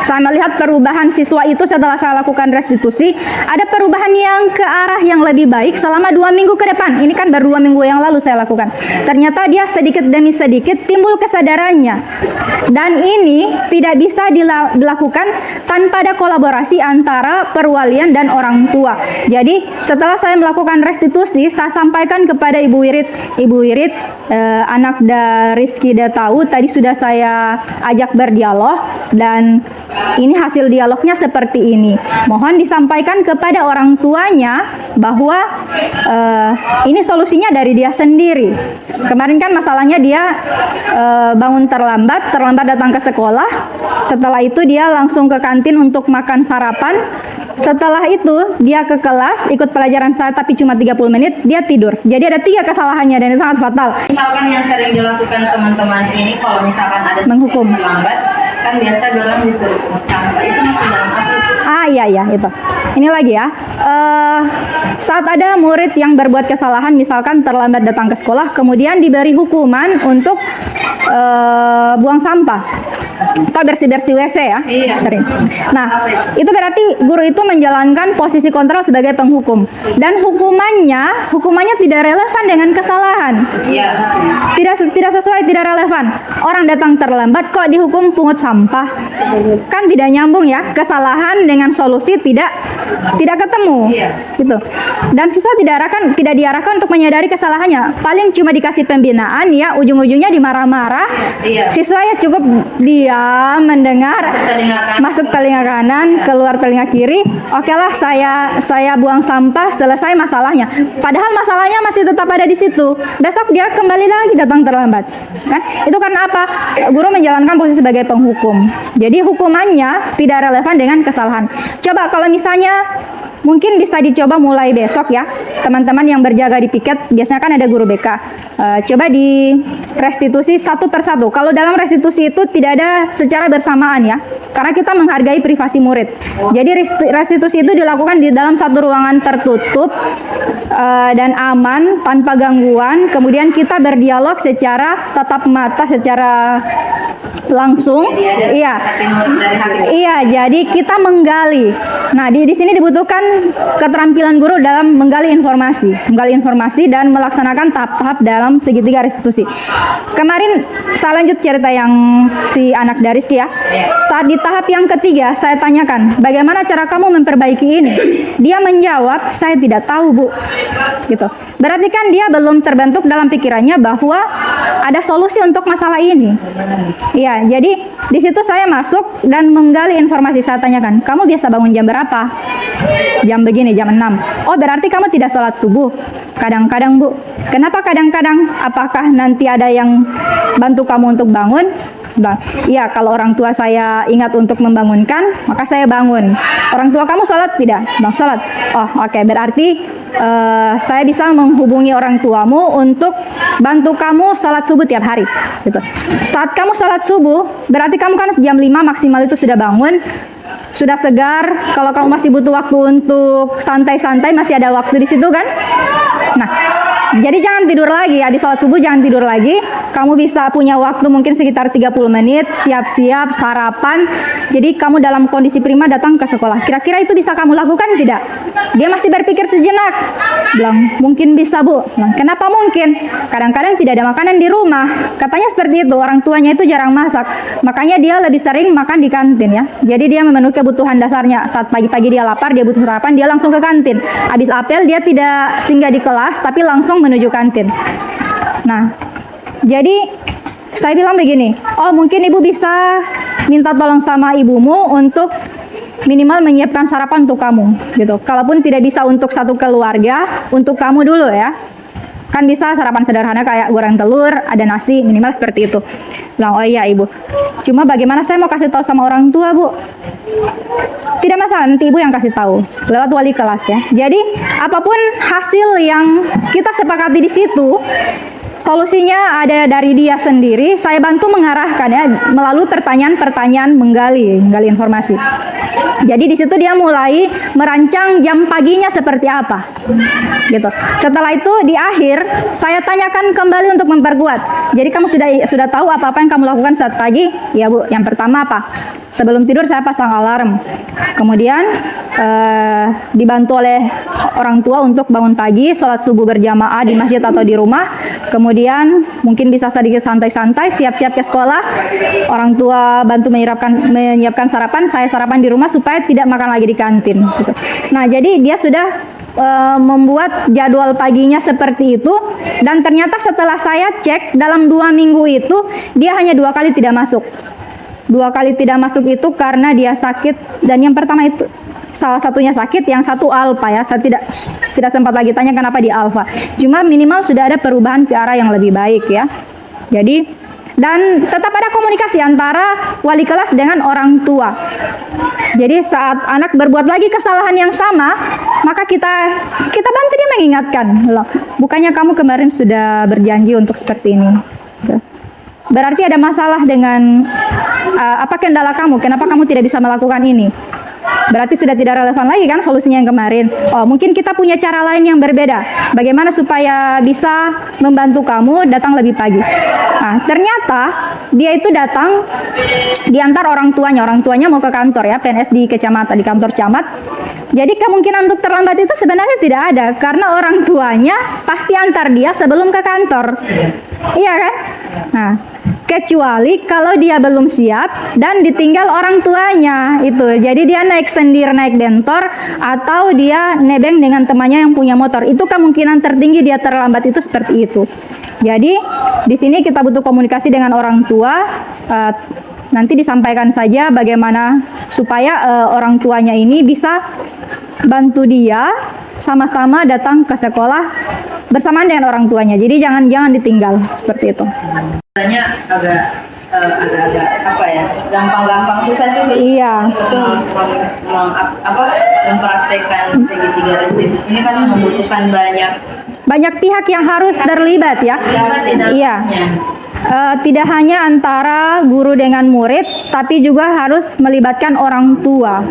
Saya melihat perubahan siswa itu setelah saya lakukan restitusi, ada perubahan yang ke arah yang lebih baik selama 2 minggu ke depan. Ini kan baru 2 minggu yang lalu saya lakukan. Ternyata dia sedikit demi sedikit timbul kesadarannya. Dan ini tidak bisa dilakukan tanpa ada kolaborasi antara perwalian dan orang tua. Jadi setelah saya melakukan restitusi, saya sampaikan kepada Ibu Wirid. Ibu Wirid, anak dari Rizky udah tahu, tadi sudah saya ajak berdialog dan ini hasil dialognya seperti ini. Mohon disampaikan kepada orang tuanya bahwa ini solusinya dari dia sendiri. Kemarin kan masalahnya dia bangun terlambat datang ke sekolah. Setelah itu dia langsung ke kantin untuk makan sarapan. Setelah itu dia ke kelas ikut pelajaran saya, tapi cuma 30 menit dia tidur. Jadi ada 3 kesalahannya dan itu sangat fatal. Misalkan yang sering dilakukan teman-teman ini, kalau misalkan ada Menghukum. yang terlambat, kan biasa orang disuruh pungut sampah. Itu masuk dalam apa? Iya itu. Ini lagi ya. Saat ada murid yang berbuat kesalahan, misalkan terlambat datang ke sekolah, kemudian diberi hukuman untuk buang sampah atau bersih-bersih WC ya. Iya. Sering. Nah, itu berarti guru itu menjalankan posisi kontrol sebagai penghukum, dan hukumannya tidak relevan dengan kesalahan. Iya. Tidak sesuai, tidak relevan. Orang datang terlambat kok dihukum pungut sampah, kan tidak nyambung ya. Kesalahan dengan solusi tidak ketemu. Iya. Gitu. Dan siswa tidak diarahkan untuk menyadari kesalahannya. Paling cuma dikasih pembinaan ya, ujung-ujungnya dimarah-marah. Iya. Siswa ya cukup diam mendengar, masuk telinga kanan, keluar telinga kiri. Oke lah, saya buang sampah, selesai masalahnya. Padahal masalahnya masih tetap ada di situ. Besok dia kembali lagi datang terlambat. Kan? Itu karena apa? Guru menjalankan posisi sebagai penghukum. Jadi hukumannya tidak relevan dengan kesalahan. Coba kalau misalnya mungkin bisa dicoba mulai besok ya, teman-teman yang berjaga di piket, biasanya kan ada guru BK. Coba di restitusi satu persatu. Kalau dalam restitusi itu tidak ada secara bersamaan ya, karena kita menghargai privasi murid. Jadi restitusi itu dilakukan di dalam satu ruangan tertutup dan aman, tanpa gangguan. Kemudian kita berdialog secara tatap mata, secara langsung. Iya, jadi kita menggali. Nah, di sini dibutuhkan keterampilan guru dalam menggali informasi dan melaksanakan tahap-tahap dalam segitiga restitusi. Kemarin saya lanjut cerita yang si anak dari Rizky ya. Saat di tahap yang ketiga, saya tanyakan, bagaimana cara kamu memperbaiki ini? Dia menjawab, saya tidak tahu, Bu. Gitu. Berarti kan dia belum terbentuk dalam pikirannya bahwa ada solusi untuk masalah ini. Iya, jadi di situ saya masuk dan menggali informasi. Saya tanyakan, kamu biasa bangun jam berapa? Jam begini, jam 6. Oh, berarti kamu tidak sholat subuh? Kadang-kadang, Bu. Kenapa kadang-kadang? Apakah nanti ada yang bantu kamu untuk bangun? Bang, iya, kalau orang tua saya ingat untuk membangunkan, maka saya bangun. Orang tua kamu sholat tidak? Bang, sholat. Oh, oke. Berarti saya bisa menghubungi orang tuamu untuk bantu kamu sholat subuh tiap hari. Gitu. Saat kamu sholat subuh, berarti kamu kan jam 5 maksimal itu sudah bangun, sudah segar. Kalau kamu masih butuh waktu untuk santai-santai, masih ada waktu di situ kan? Nah, jadi jangan tidur lagi, habis sholat subuh jangan tidur lagi. Kamu bisa punya waktu mungkin sekitar 30 menit, siap-siap, sarapan. Jadi kamu dalam kondisi prima datang ke sekolah. Kira-kira itu bisa kamu lakukan tidak? Dia masih berpikir sejenak. Bilang, mungkin bisa, Bu. Bilang, kenapa mungkin? Kadang-kadang tidak ada makanan di rumah. Katanya seperti itu, orang tuanya itu jarang masak. Makanya dia lebih sering makan di kantin ya. Jadi dia memenuhi kebutuhan dasarnya. Saat pagi-pagi dia lapar, dia butuh sarapan, dia langsung ke kantin. Habis apel dia tidak singgah di kelas, tapi langsung menuju kantin. Nah, jadi saya bilang begini, oh mungkin ibu bisa minta tolong sama ibumu untuk minimal menyiapkan sarapan untuk kamu, gitu. Kalaupun tidak bisa untuk satu keluarga, untuk kamu dulu ya. Kan bisa sarapan sederhana kayak goreng telur, ada nasi, minimal seperti itu. Bilang, oh iya ibu. Cuma bagaimana saya mau kasih tahu sama orang tua, Bu? Tidak masalah, nanti ibu yang kasih tahu lewat wali kelas ya. Jadi apapun hasil yang kita sepakati di situ, solusinya ada dari dia sendiri. Saya bantu mengarahkan ya melalui pertanyaan-pertanyaan, menggali informasi. Jadi di situ dia mulai merancang jam paginya seperti apa, gitu. Setelah itu di akhir saya tanyakan kembali untuk memperkuat. Jadi kamu sudah tahu apa-apa yang kamu lakukan saat pagi? Ya Bu. Yang pertama apa? Sebelum tidur saya pasang alarm. Kemudian dibantu oleh orang tua untuk bangun pagi, sholat subuh berjamaah di masjid atau di rumah. Kemudian mungkin bisa sedikit santai-santai, siap-siap ke sekolah. Orang tua bantu menyiapkan sarapan, saya sarapan di rumah supaya tidak makan lagi di kantin. Gitu. Nah, jadi dia sudah membuat jadwal paginya seperti itu, dan ternyata setelah saya cek dalam 2 minggu itu dia hanya 2 kali tidak masuk. 2 kali tidak masuk itu karena dia sakit, dan yang pertama itu salah satunya sakit, yang satu alfa ya. Saya tidak sempat lagi tanya kenapa di alfa. Cuma minimal sudah ada perubahan ke arah yang lebih baik ya. Jadi dan tetap ada komunikasi antara wali kelas dengan orang tua. Jadi saat anak berbuat lagi kesalahan yang sama, maka kita bantu dia mengingatkan. Loh, bukannya kamu kemarin sudah berjanji untuk seperti ini. Berarti ada masalah dengan apa kendala kamu? Kenapa kamu tidak bisa melakukan ini? Berarti sudah tidak relevan lagi kan solusinya yang kemarin. Oh, mungkin kita punya cara lain yang berbeda. Bagaimana supaya bisa membantu kamu datang lebih pagi? Nah, ternyata dia itu datang diantar orang tuanya. Orang tuanya mau ke kantor ya, PNS di kecamatan, di kantor camat. Jadi kemungkinan untuk terlambat itu sebenarnya tidak ada, karena orang tuanya pasti antar dia sebelum ke kantor. Iya kan? Nah, kecuali kalau dia belum siap dan ditinggal orang tuanya itu. Jadi dia naik sendiri, naik bentor, atau dia nebeng dengan temannya yang punya motor. Itu kemungkinan tertinggi dia terlambat itu seperti itu. Jadi di sini kita butuh komunikasi dengan orang tua. Nanti disampaikan saja bagaimana supaya orang tuanya ini bisa bantu dia sama-sama datang ke sekolah bersamaan dengan orang tuanya. Jadi jangan ditinggal seperti itu. Sebenarnya agak apa ya, gampang-gampang susah sih Iya, untuk mempraktekkan segitiga restitusi ini kan membutuhkan banyak pihak yang harus terlibat ya. Iya. Tidak hanya antara guru dengan murid, tapi juga harus melibatkan orang tua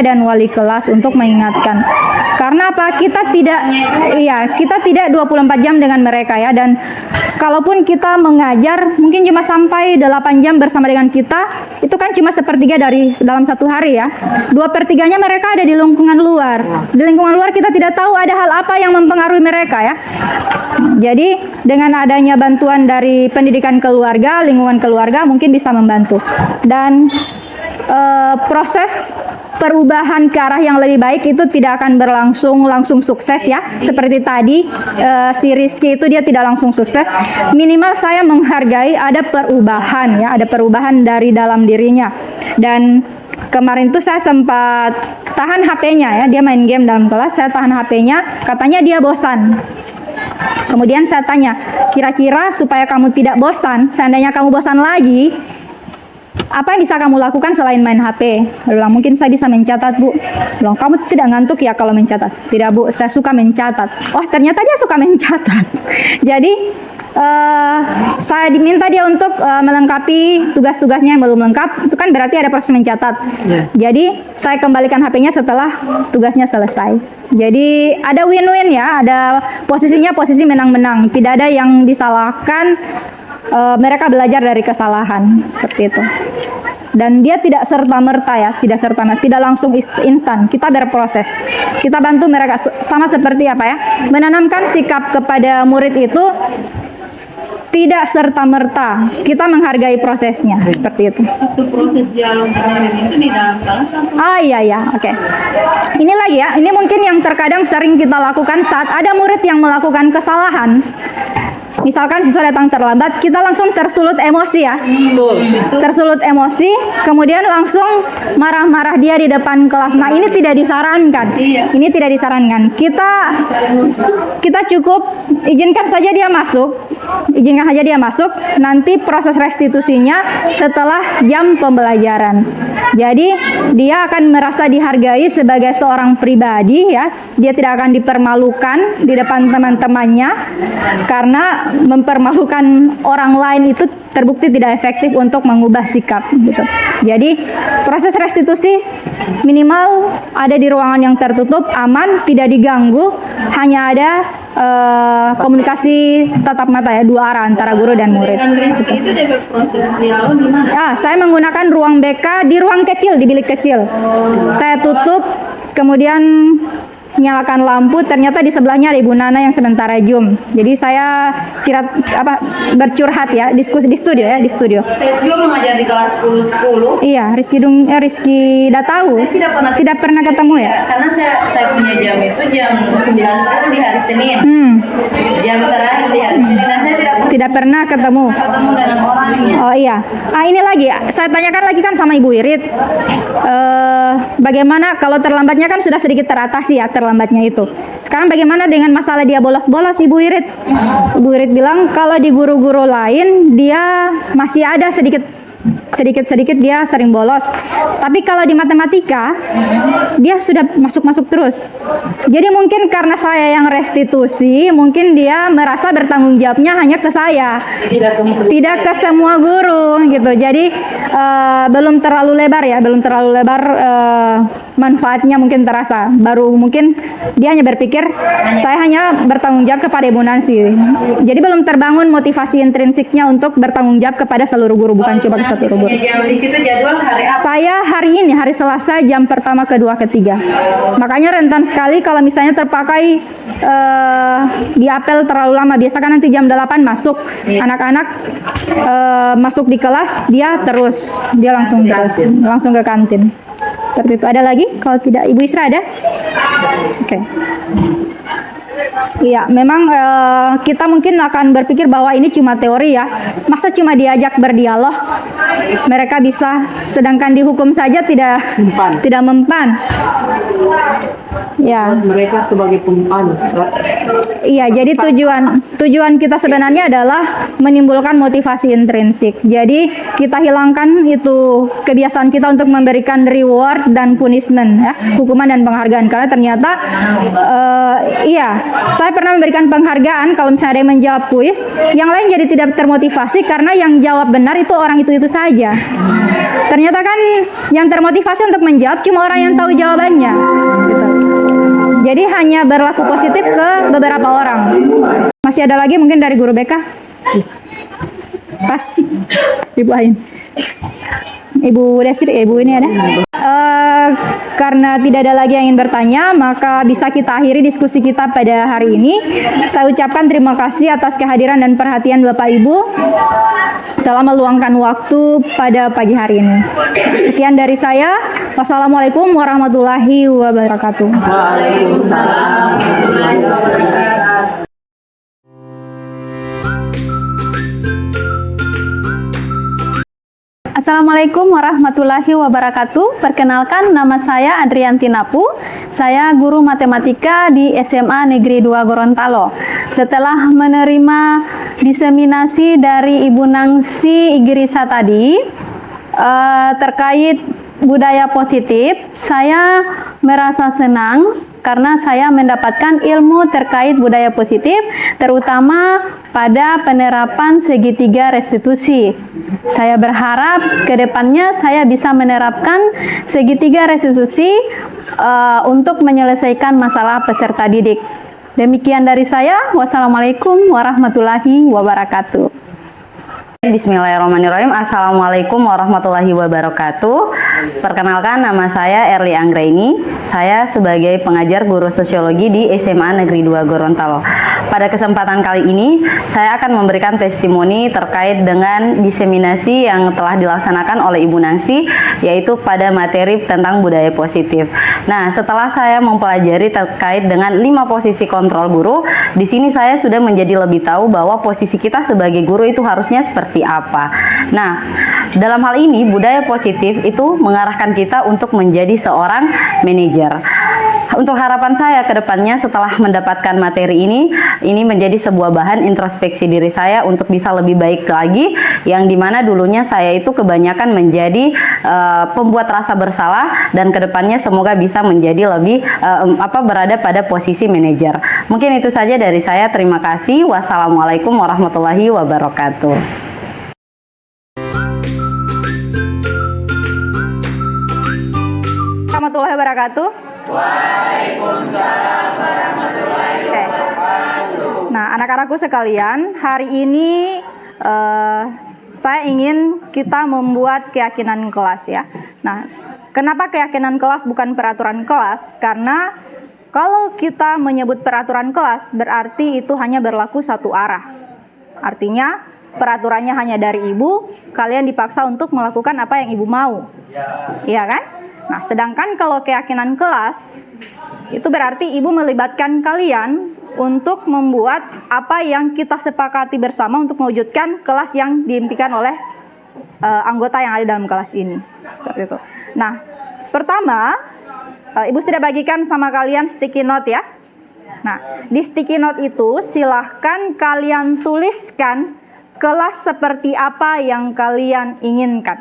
dan wali kelas untuk mengingatkan. Karena apa? Kita tidak 24 jam dengan mereka ya, dan kalaupun kita mengajar mungkin cuma sampai 8 jam bersama dengan kita, itu kan cuma sepertiga dari dalam satu hari ya. 2/3-nya mereka ada di lingkungan luar. Di lingkungan luar kita tidak tahu ada hal apa yang mempengaruhi mereka ya. Jadi dengan adanya bantuan dari pendidikan keluarga, lingkungan keluarga mungkin bisa membantu. Dan proses perubahan ke arah yang lebih baik itu tidak akan langsung sukses ya. Seperti tadi si Rizky itu dia tidak langsung sukses. Minimal saya menghargai ada perubahan ya, ada perubahan dari dalam dirinya. Dan kemarin tuh saya sempat tahan HP-nya ya, dia main game dalam kelas, saya tahan HP-nya, katanya dia bosan. Kemudian saya tanya, kira-kira supaya kamu tidak bosan, seandainya kamu bosan lagi, apa yang bisa kamu lakukan selain main HP? Dia bilang, mungkin saya bisa mencatat, Bu. Bilang, kamu tidak ngantuk ya kalau mencatat? Tidak, Bu, saya suka mencatat. Oh, ternyata dia suka mencatat. Jadi, saya diminta dia untuk melengkapi tugas-tugasnya yang belum lengkap. Itu kan berarti ada proses mencatat. Jadi, saya kembalikan HP-nya setelah tugasnya selesai. Jadi, ada win-win ya. Ada posisinya posisi menang-menang. Tidak ada yang disalahkan. Mereka belajar dari kesalahan seperti itu. Dan dia tidak serta-merta ya, tidak langsung instan. Kita berproses. Kita bantu mereka sama seperti apa ya? Menanamkan sikap kepada murid itu tidak serta-merta. Kita menghargai prosesnya seperti itu. Waktu proses dialog dengan itu di dalam kelas atau? Iya, oke. Ini lagi ya, ini mungkin yang terkadang sering kita lakukan saat ada murid yang melakukan kesalahan. Misalkan siswa datang terlambat, kita langsung tersulut emosi ya. Tersulut emosi, kemudian langsung marah-marah dia di depan kelas. Nah, ini tidak disarankan. Ini tidak disarankan. Kita cukup izinkan saja dia masuk. Izinkan saja dia masuk, nanti proses restitusinya setelah jam pembelajaran. Jadi, dia akan merasa dihargai sebagai seorang pribadi ya. Dia tidak akan dipermalukan di depan teman-temannya karena mempermalukan orang lain itu terbukti tidak efektif untuk mengubah sikap gitu. Jadi proses restitusi minimal ada di ruangan yang tertutup, aman, tidak diganggu, hanya ada komunikasi tatap mata ya, dua arah antara guru dan murid. Dengan Rizky itu dia proses dialog di mana? Saya menggunakan ruang BK di ruang kecil, di bilik kecil. Saya tutup, kemudian nyalakan lampu, ternyata di sebelahnya ada Ibu Nana yang sementara Zoom. Jadi saya bercurhat ya, diskusi di studio ya, di studio. Saya juga mengajar di kelas 10-10. Iya, Rizky udah tahu. Saya tidak pernah ketemu ya? Karena saya punya jam itu jam 9.10 di hari Senin. Jam terakhir di hari Senin, dan saya Tidak pernah ketemu dengan orangnya. Oh iya. Ini lagi, saya tanyakan lagi kan sama Ibu Irit. Bagaimana kalau terlambatnya kan sudah sedikit teratasi ya, terlambatnya itu. Sekarang bagaimana dengan masalah dia bolos-bolos, Ibu Irit? Ibu Irit bilang kalau di guru-guru lain dia masih ada sedikit dia sering bolos. Tapi kalau di matematika dia sudah masuk terus. Jadi mungkin karena saya yang restitusi, mungkin dia merasa bertanggung jawabnya hanya ke saya, tidak ke semua guru gitu. Jadi belum terlalu lebar manfaatnya mungkin terasa. Baru mungkin dia hanya berpikir saya hanya bertanggung jawab kepada Ibu Nancy. Jadi belum terbangun motivasi intrinsiknya untuk bertanggung jawab kepada seluruh guru, bukan cuma ke satu guru. Jam di situ jadwal hari apa? Saya hari ini, hari Selasa, jam pertama, kedua, ketiga. Makanya rentan sekali kalau misalnya terpakai di apel terlalu lama. Biasa kan nanti jam 8 masuk. Anak-anak masuk di kelas, dia langsung ke kantin. Seperti itu. Ada lagi? Kalau tidak, Ibu Isra ada? Oke. Iya, memang kita mungkin akan berpikir bahwa ini cuma teori ya. Masa cuma diajak berdialog mereka bisa, sedangkan di hukum saja tidak mempan. Ya. Mereka sebagai pempan. Iya, jadi tujuan kita sebenarnya adalah menimbulkan motivasi intrinsik. Jadi kita hilangkan itu kebiasaan kita untuk memberikan reward dan punishment ya, hukuman dan penghargaan, karena ternyata saya pernah memberikan penghargaan kalau misalnya ada yang menjawab kuis, yang lain jadi tidak termotivasi karena yang jawab benar itu orang itu saja. Ternyata kan yang termotivasi untuk menjawab cuma orang yang tahu jawabannya gitu. Jadi hanya berlaku positif ke beberapa orang. Masih ada lagi mungkin dari guru BK? Pas Ibu Ain, Ibu Desri, Ibu ini ada. karena tidak ada lagi yang ingin bertanya, maka bisa kita akhiri diskusi kita pada hari ini. Saya ucapkan terima kasih atas kehadiran dan perhatian Bapak Ibu telah meluangkan waktu pada pagi hari ini. Sekian dari saya. Wassalamualaikum warahmatullahi wabarakatuh. Waalaikumsalam. Assalamualaikum warahmatullahi wabarakatuh. Perkenalkan, nama saya Adrianti Napu. Saya guru matematika di SMA Negeri 2 Gorontalo. Setelah menerima diseminasi dari Ibu Nangsi Igrisa tadi terkait budaya positif, saya merasa senang karena saya mendapatkan ilmu terkait budaya positif, terutama pada penerapan segitiga restitusi. Saya berharap ke depannya saya bisa menerapkan segitiga restitusi untuk menyelesaikan masalah peserta didik. Demikian dari saya. Wassalamualaikum warahmatullahi wabarakatuh. Bismillahirrahmanirrahim. Assalamualaikum warahmatullahi wabarakatuh. Perkenalkan, nama saya Erli Anggraini. Saya sebagai pengajar guru sosiologi di SMA Negeri 2 Gorontalo. Pada kesempatan kali ini, saya akan memberikan testimoni terkait dengan diseminasi yang telah dilaksanakan oleh Ibu Nangsi, yaitu pada materi tentang budaya positif. Nah, setelah saya mempelajari terkait dengan 5 posisi kontrol guru, di sini saya sudah menjadi lebih tahu bahwa posisi kita sebagai guru itu harusnya seperti apa. Nah, dalam hal ini budaya positif itu mengarahkan kita untuk menjadi seorang manajer. Untuk harapan saya ke depannya setelah mendapatkan materi ini menjadi sebuah bahan introspeksi diri saya untuk bisa lebih baik lagi, yang dimana dulunya saya itu kebanyakan menjadi pembuat rasa bersalah, dan ke depannya semoga bisa menjadi lebih berada pada posisi manajer. Mungkin itu saja dari saya. Terima kasih. Wassalamualaikum warahmatullahi wabarakatuh. Warahmatullahi wabarakatuh. Waalaikumsalam warahmatullahi wabarakatuh. Nah, anak-anakku sekalian, hari ini saya ingin kita membuat keyakinan kelas ya. Nah, kenapa keyakinan kelas bukan peraturan kelas? Karena kalau kita menyebut peraturan kelas, berarti itu hanya berlaku satu arah. Artinya, peraturannya hanya dari ibu, kalian dipaksa untuk melakukan apa yang ibu mau. Iya kan? Nah, sedangkan kalau keyakinan kelas, itu berarti ibu melibatkan kalian untuk membuat apa yang kita sepakati bersama untuk mewujudkan kelas yang diimpikan oleh anggota yang ada dalam kelas ini. Seperti itu. Nah, pertama, ibu sudah bagikan sama kalian sticky note ya. Nah, di sticky note itu silahkan kalian tuliskan kelas seperti apa yang kalian inginkan.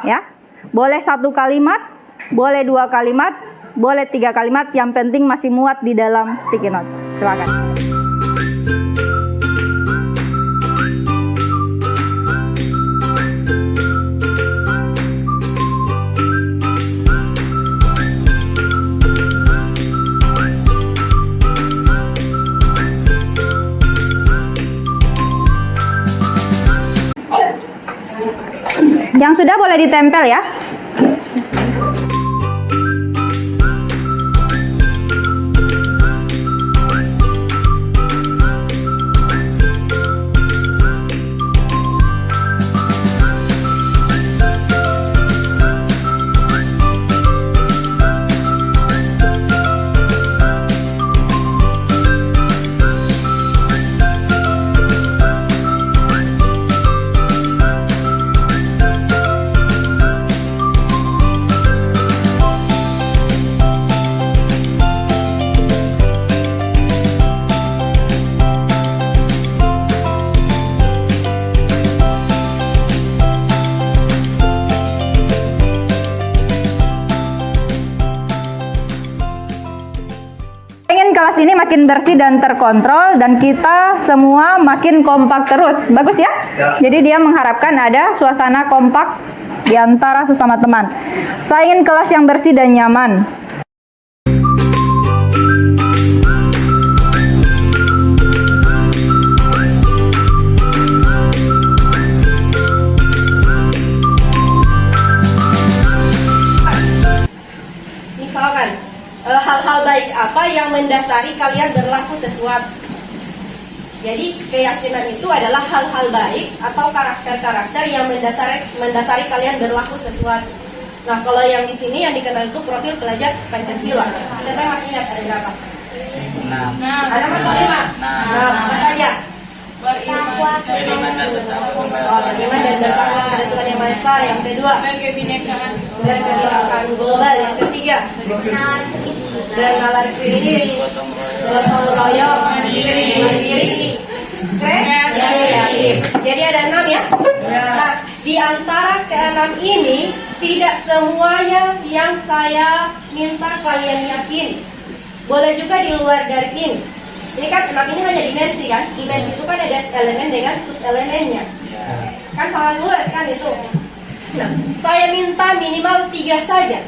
Ya. Boleh 1 kalimat, boleh 2 kalimat, boleh 3 kalimat, yang penting masih muat di dalam sticky note. Silakan. Yang sudah boleh ditempel ya. Kelas ini makin bersih dan terkontrol, dan kita semua makin kompak terus. Bagus ya? Jadi dia mengharapkan ada suasana kompak di antara sesama teman. Saya ingin kelas yang bersih dan nyaman. hal-hal baik apa yang mendasari kalian berlaku sesuatu. Jadi keyakinan itu adalah hal-hal baik atau karakter-karakter yang mendasari kalian berlaku sesuatu. Nah, kalau yang di sini yang dikenal itu profil pelajar Pancasila. Siapa yang masih ingat ada berapa? 6. Ada berapa? 5. Nah, apa saja? Beriman dan bersama. Oh, beriman dan bersama kepada Tuhan Yang Maha Esa. Yang kedua, berkebinekaan global. Yang ketiga, bernalar diri, gotong royong, mandiri, kreatif. Jadi ada 6 ya. Nah, di antara ke-6 ini tidak semuanya yang saya minta kalian yakin. Boleh juga di luar dari ini. Ini kan 6 ini hanya dimensi kan? Dimensi itu kan ada elemen dengan subelemennya. Kan sangat luas kan itu. Nah, saya minta minimal 3 saja.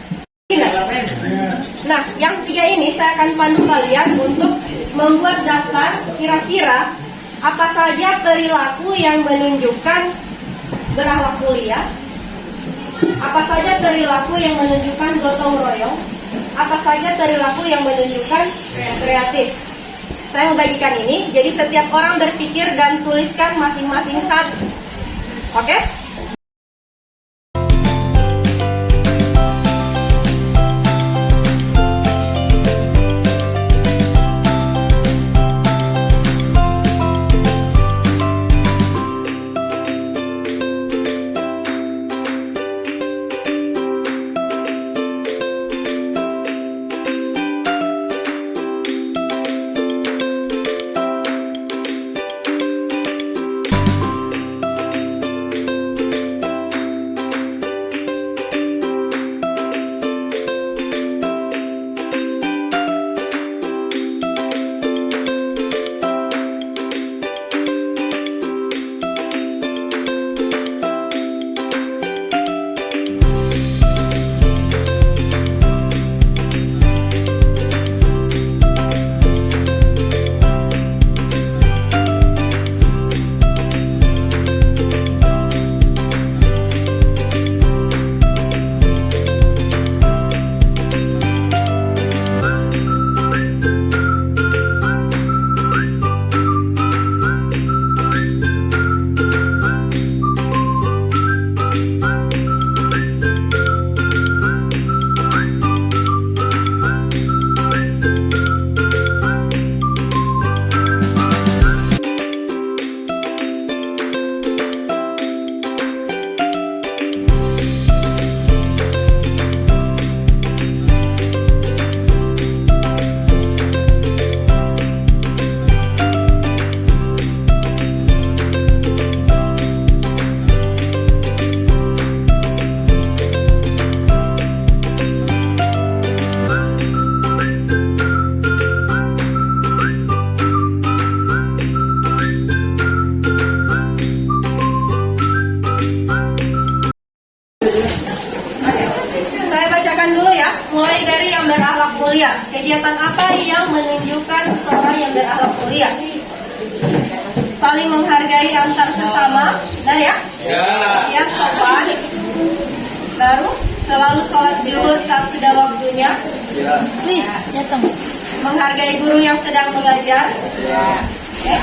Nah, yang 3 ini saya akan pandu kalian untuk membuat daftar kira-kira apa saja perilaku yang menunjukkan berakhlak mulia, apa saja perilaku yang menunjukkan gotong royong, apa saja perilaku yang menunjukkan kreatif. Saya membagikan ini, jadi setiap orang berpikir dan tuliskan masing-masing satu. Oke? Mulai dari yang berakhlak mulia. Kegiatan apa yang menunjukkan seseorang yang berakhlak mulia? Saling menghargai antar sesama, benar ya? Ya, sopan. Baru selalu sholat zuhur saat sudah waktunya. Nih, datang. Menghargai guru yang sedang mengajar. Oke.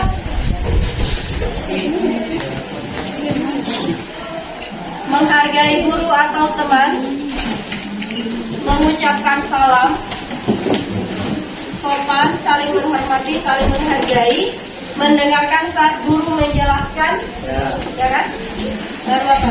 Menghargai guru atau teman. Mengucapkan salam, sopan, saling menghormati, saling menghargai, mendengarkan saat guru menjelaskan, ya kan? Lalu apa?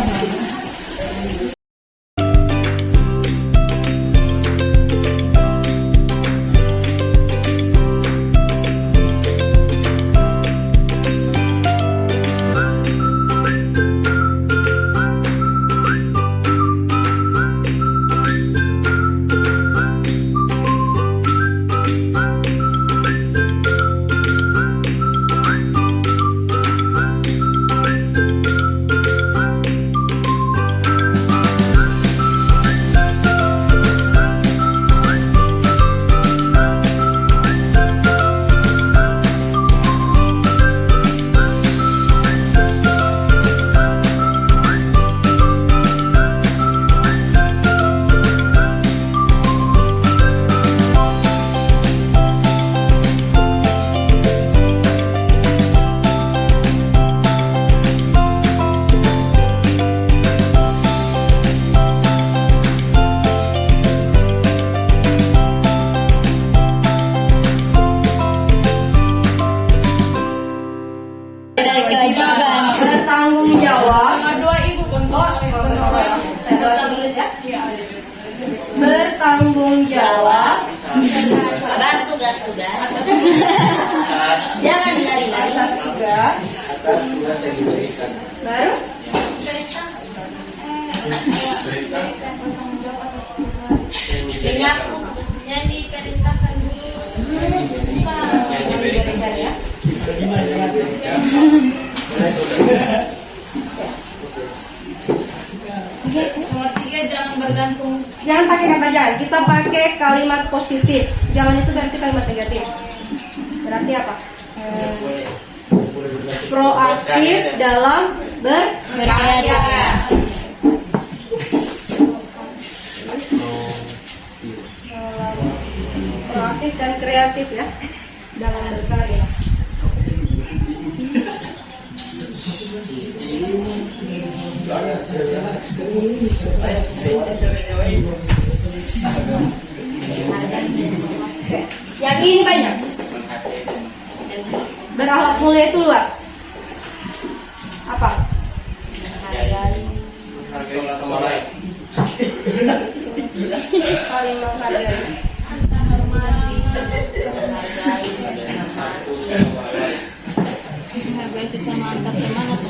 bertanggung jawab Sabar, tugas-tugas. Jangan lari-lari. atas tugas, atas tugas yang diberikan. baru Menyapu. Yang diberikan. ya. Nomor 3 jangan bergantung. Jangan pakai kata jangan, kita pakai kalimat positif. Jangan itu berarti kalimat negatif. Berarti apa? Proaktif dalam berkarya. Proaktif dan kreatif ya dalam berkarya. Yang ini banyak. Berakhlak mulia itu luas. Apa? Paling menghargai. Menghargai sesama antar teman atau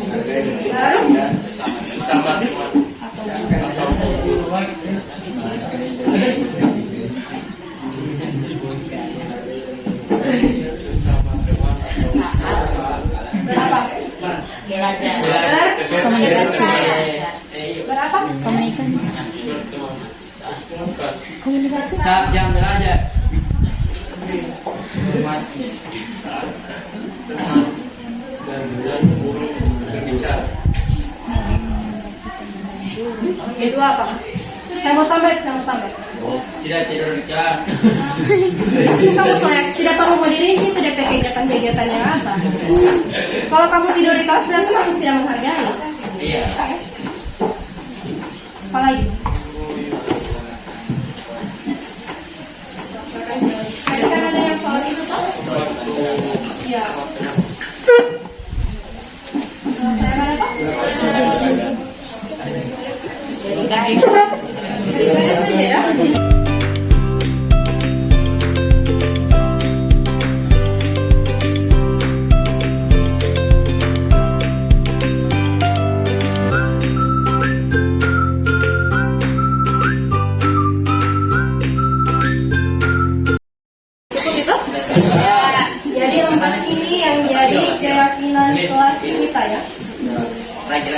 Baru Sama berapa? belajar. Komunikasi. Berapa? Komunikasi. Saat jam belajar. Itu apa? Saya mau tambah. Tidak tidur di kelas. Kamu soalnya tidak tahu mau diri sih, tidak pakai kegiatan-kegiatannya apa. Kalau kamu tidur di kelas berarti kamu tidak menghargai. Iya. Apalagi? Tadi kan ada yang soal itu toh? Iya. Saya mana toh? Saya saja ya. Cukup itu? Jadi lembar ini yang jadi keyakinan kelas kita ya. Lagi.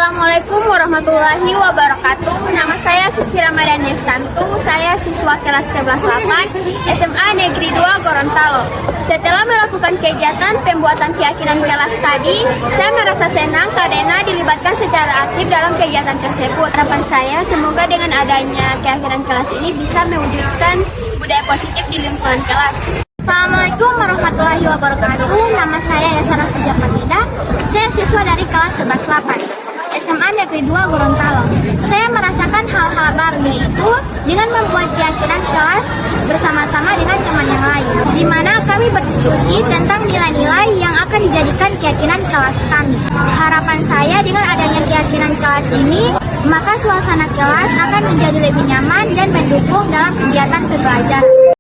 Assalamualaikum warahmatullahi wabarakatuh. Nama saya Suci Ramadan Yestantu. Saya siswa kelas 11-8 SMA Negeri 2 Gorontalo. Setelah melakukan kegiatan pembuatan keyakinan kelas tadi, saya merasa senang karena dilibatkan secara aktif dalam kegiatan tersebut. Harapan saya semoga dengan adanya keyakinan kelas ini bisa mewujudkan budaya positif di lingkungan kelas. Assalamualaikum warahmatullahi wabarakatuh. Nama saya Yasana Pujapatinda. Saya siswa dari kelas 11-8 SMA Negeri 2 Gorontalo. Saya merasakan hal-hal baru, yaitu dengan membuat keyakinan kelas bersama-sama dengan teman yang lain, di mana kami berdiskusi tentang nilai-nilai yang akan dijadikan keyakinan kelas kami. Harapan saya dengan adanya keyakinan kelas ini, maka suasana kelas akan menjadi lebih nyaman dan mendukung dalam kegiatan pembelajaran.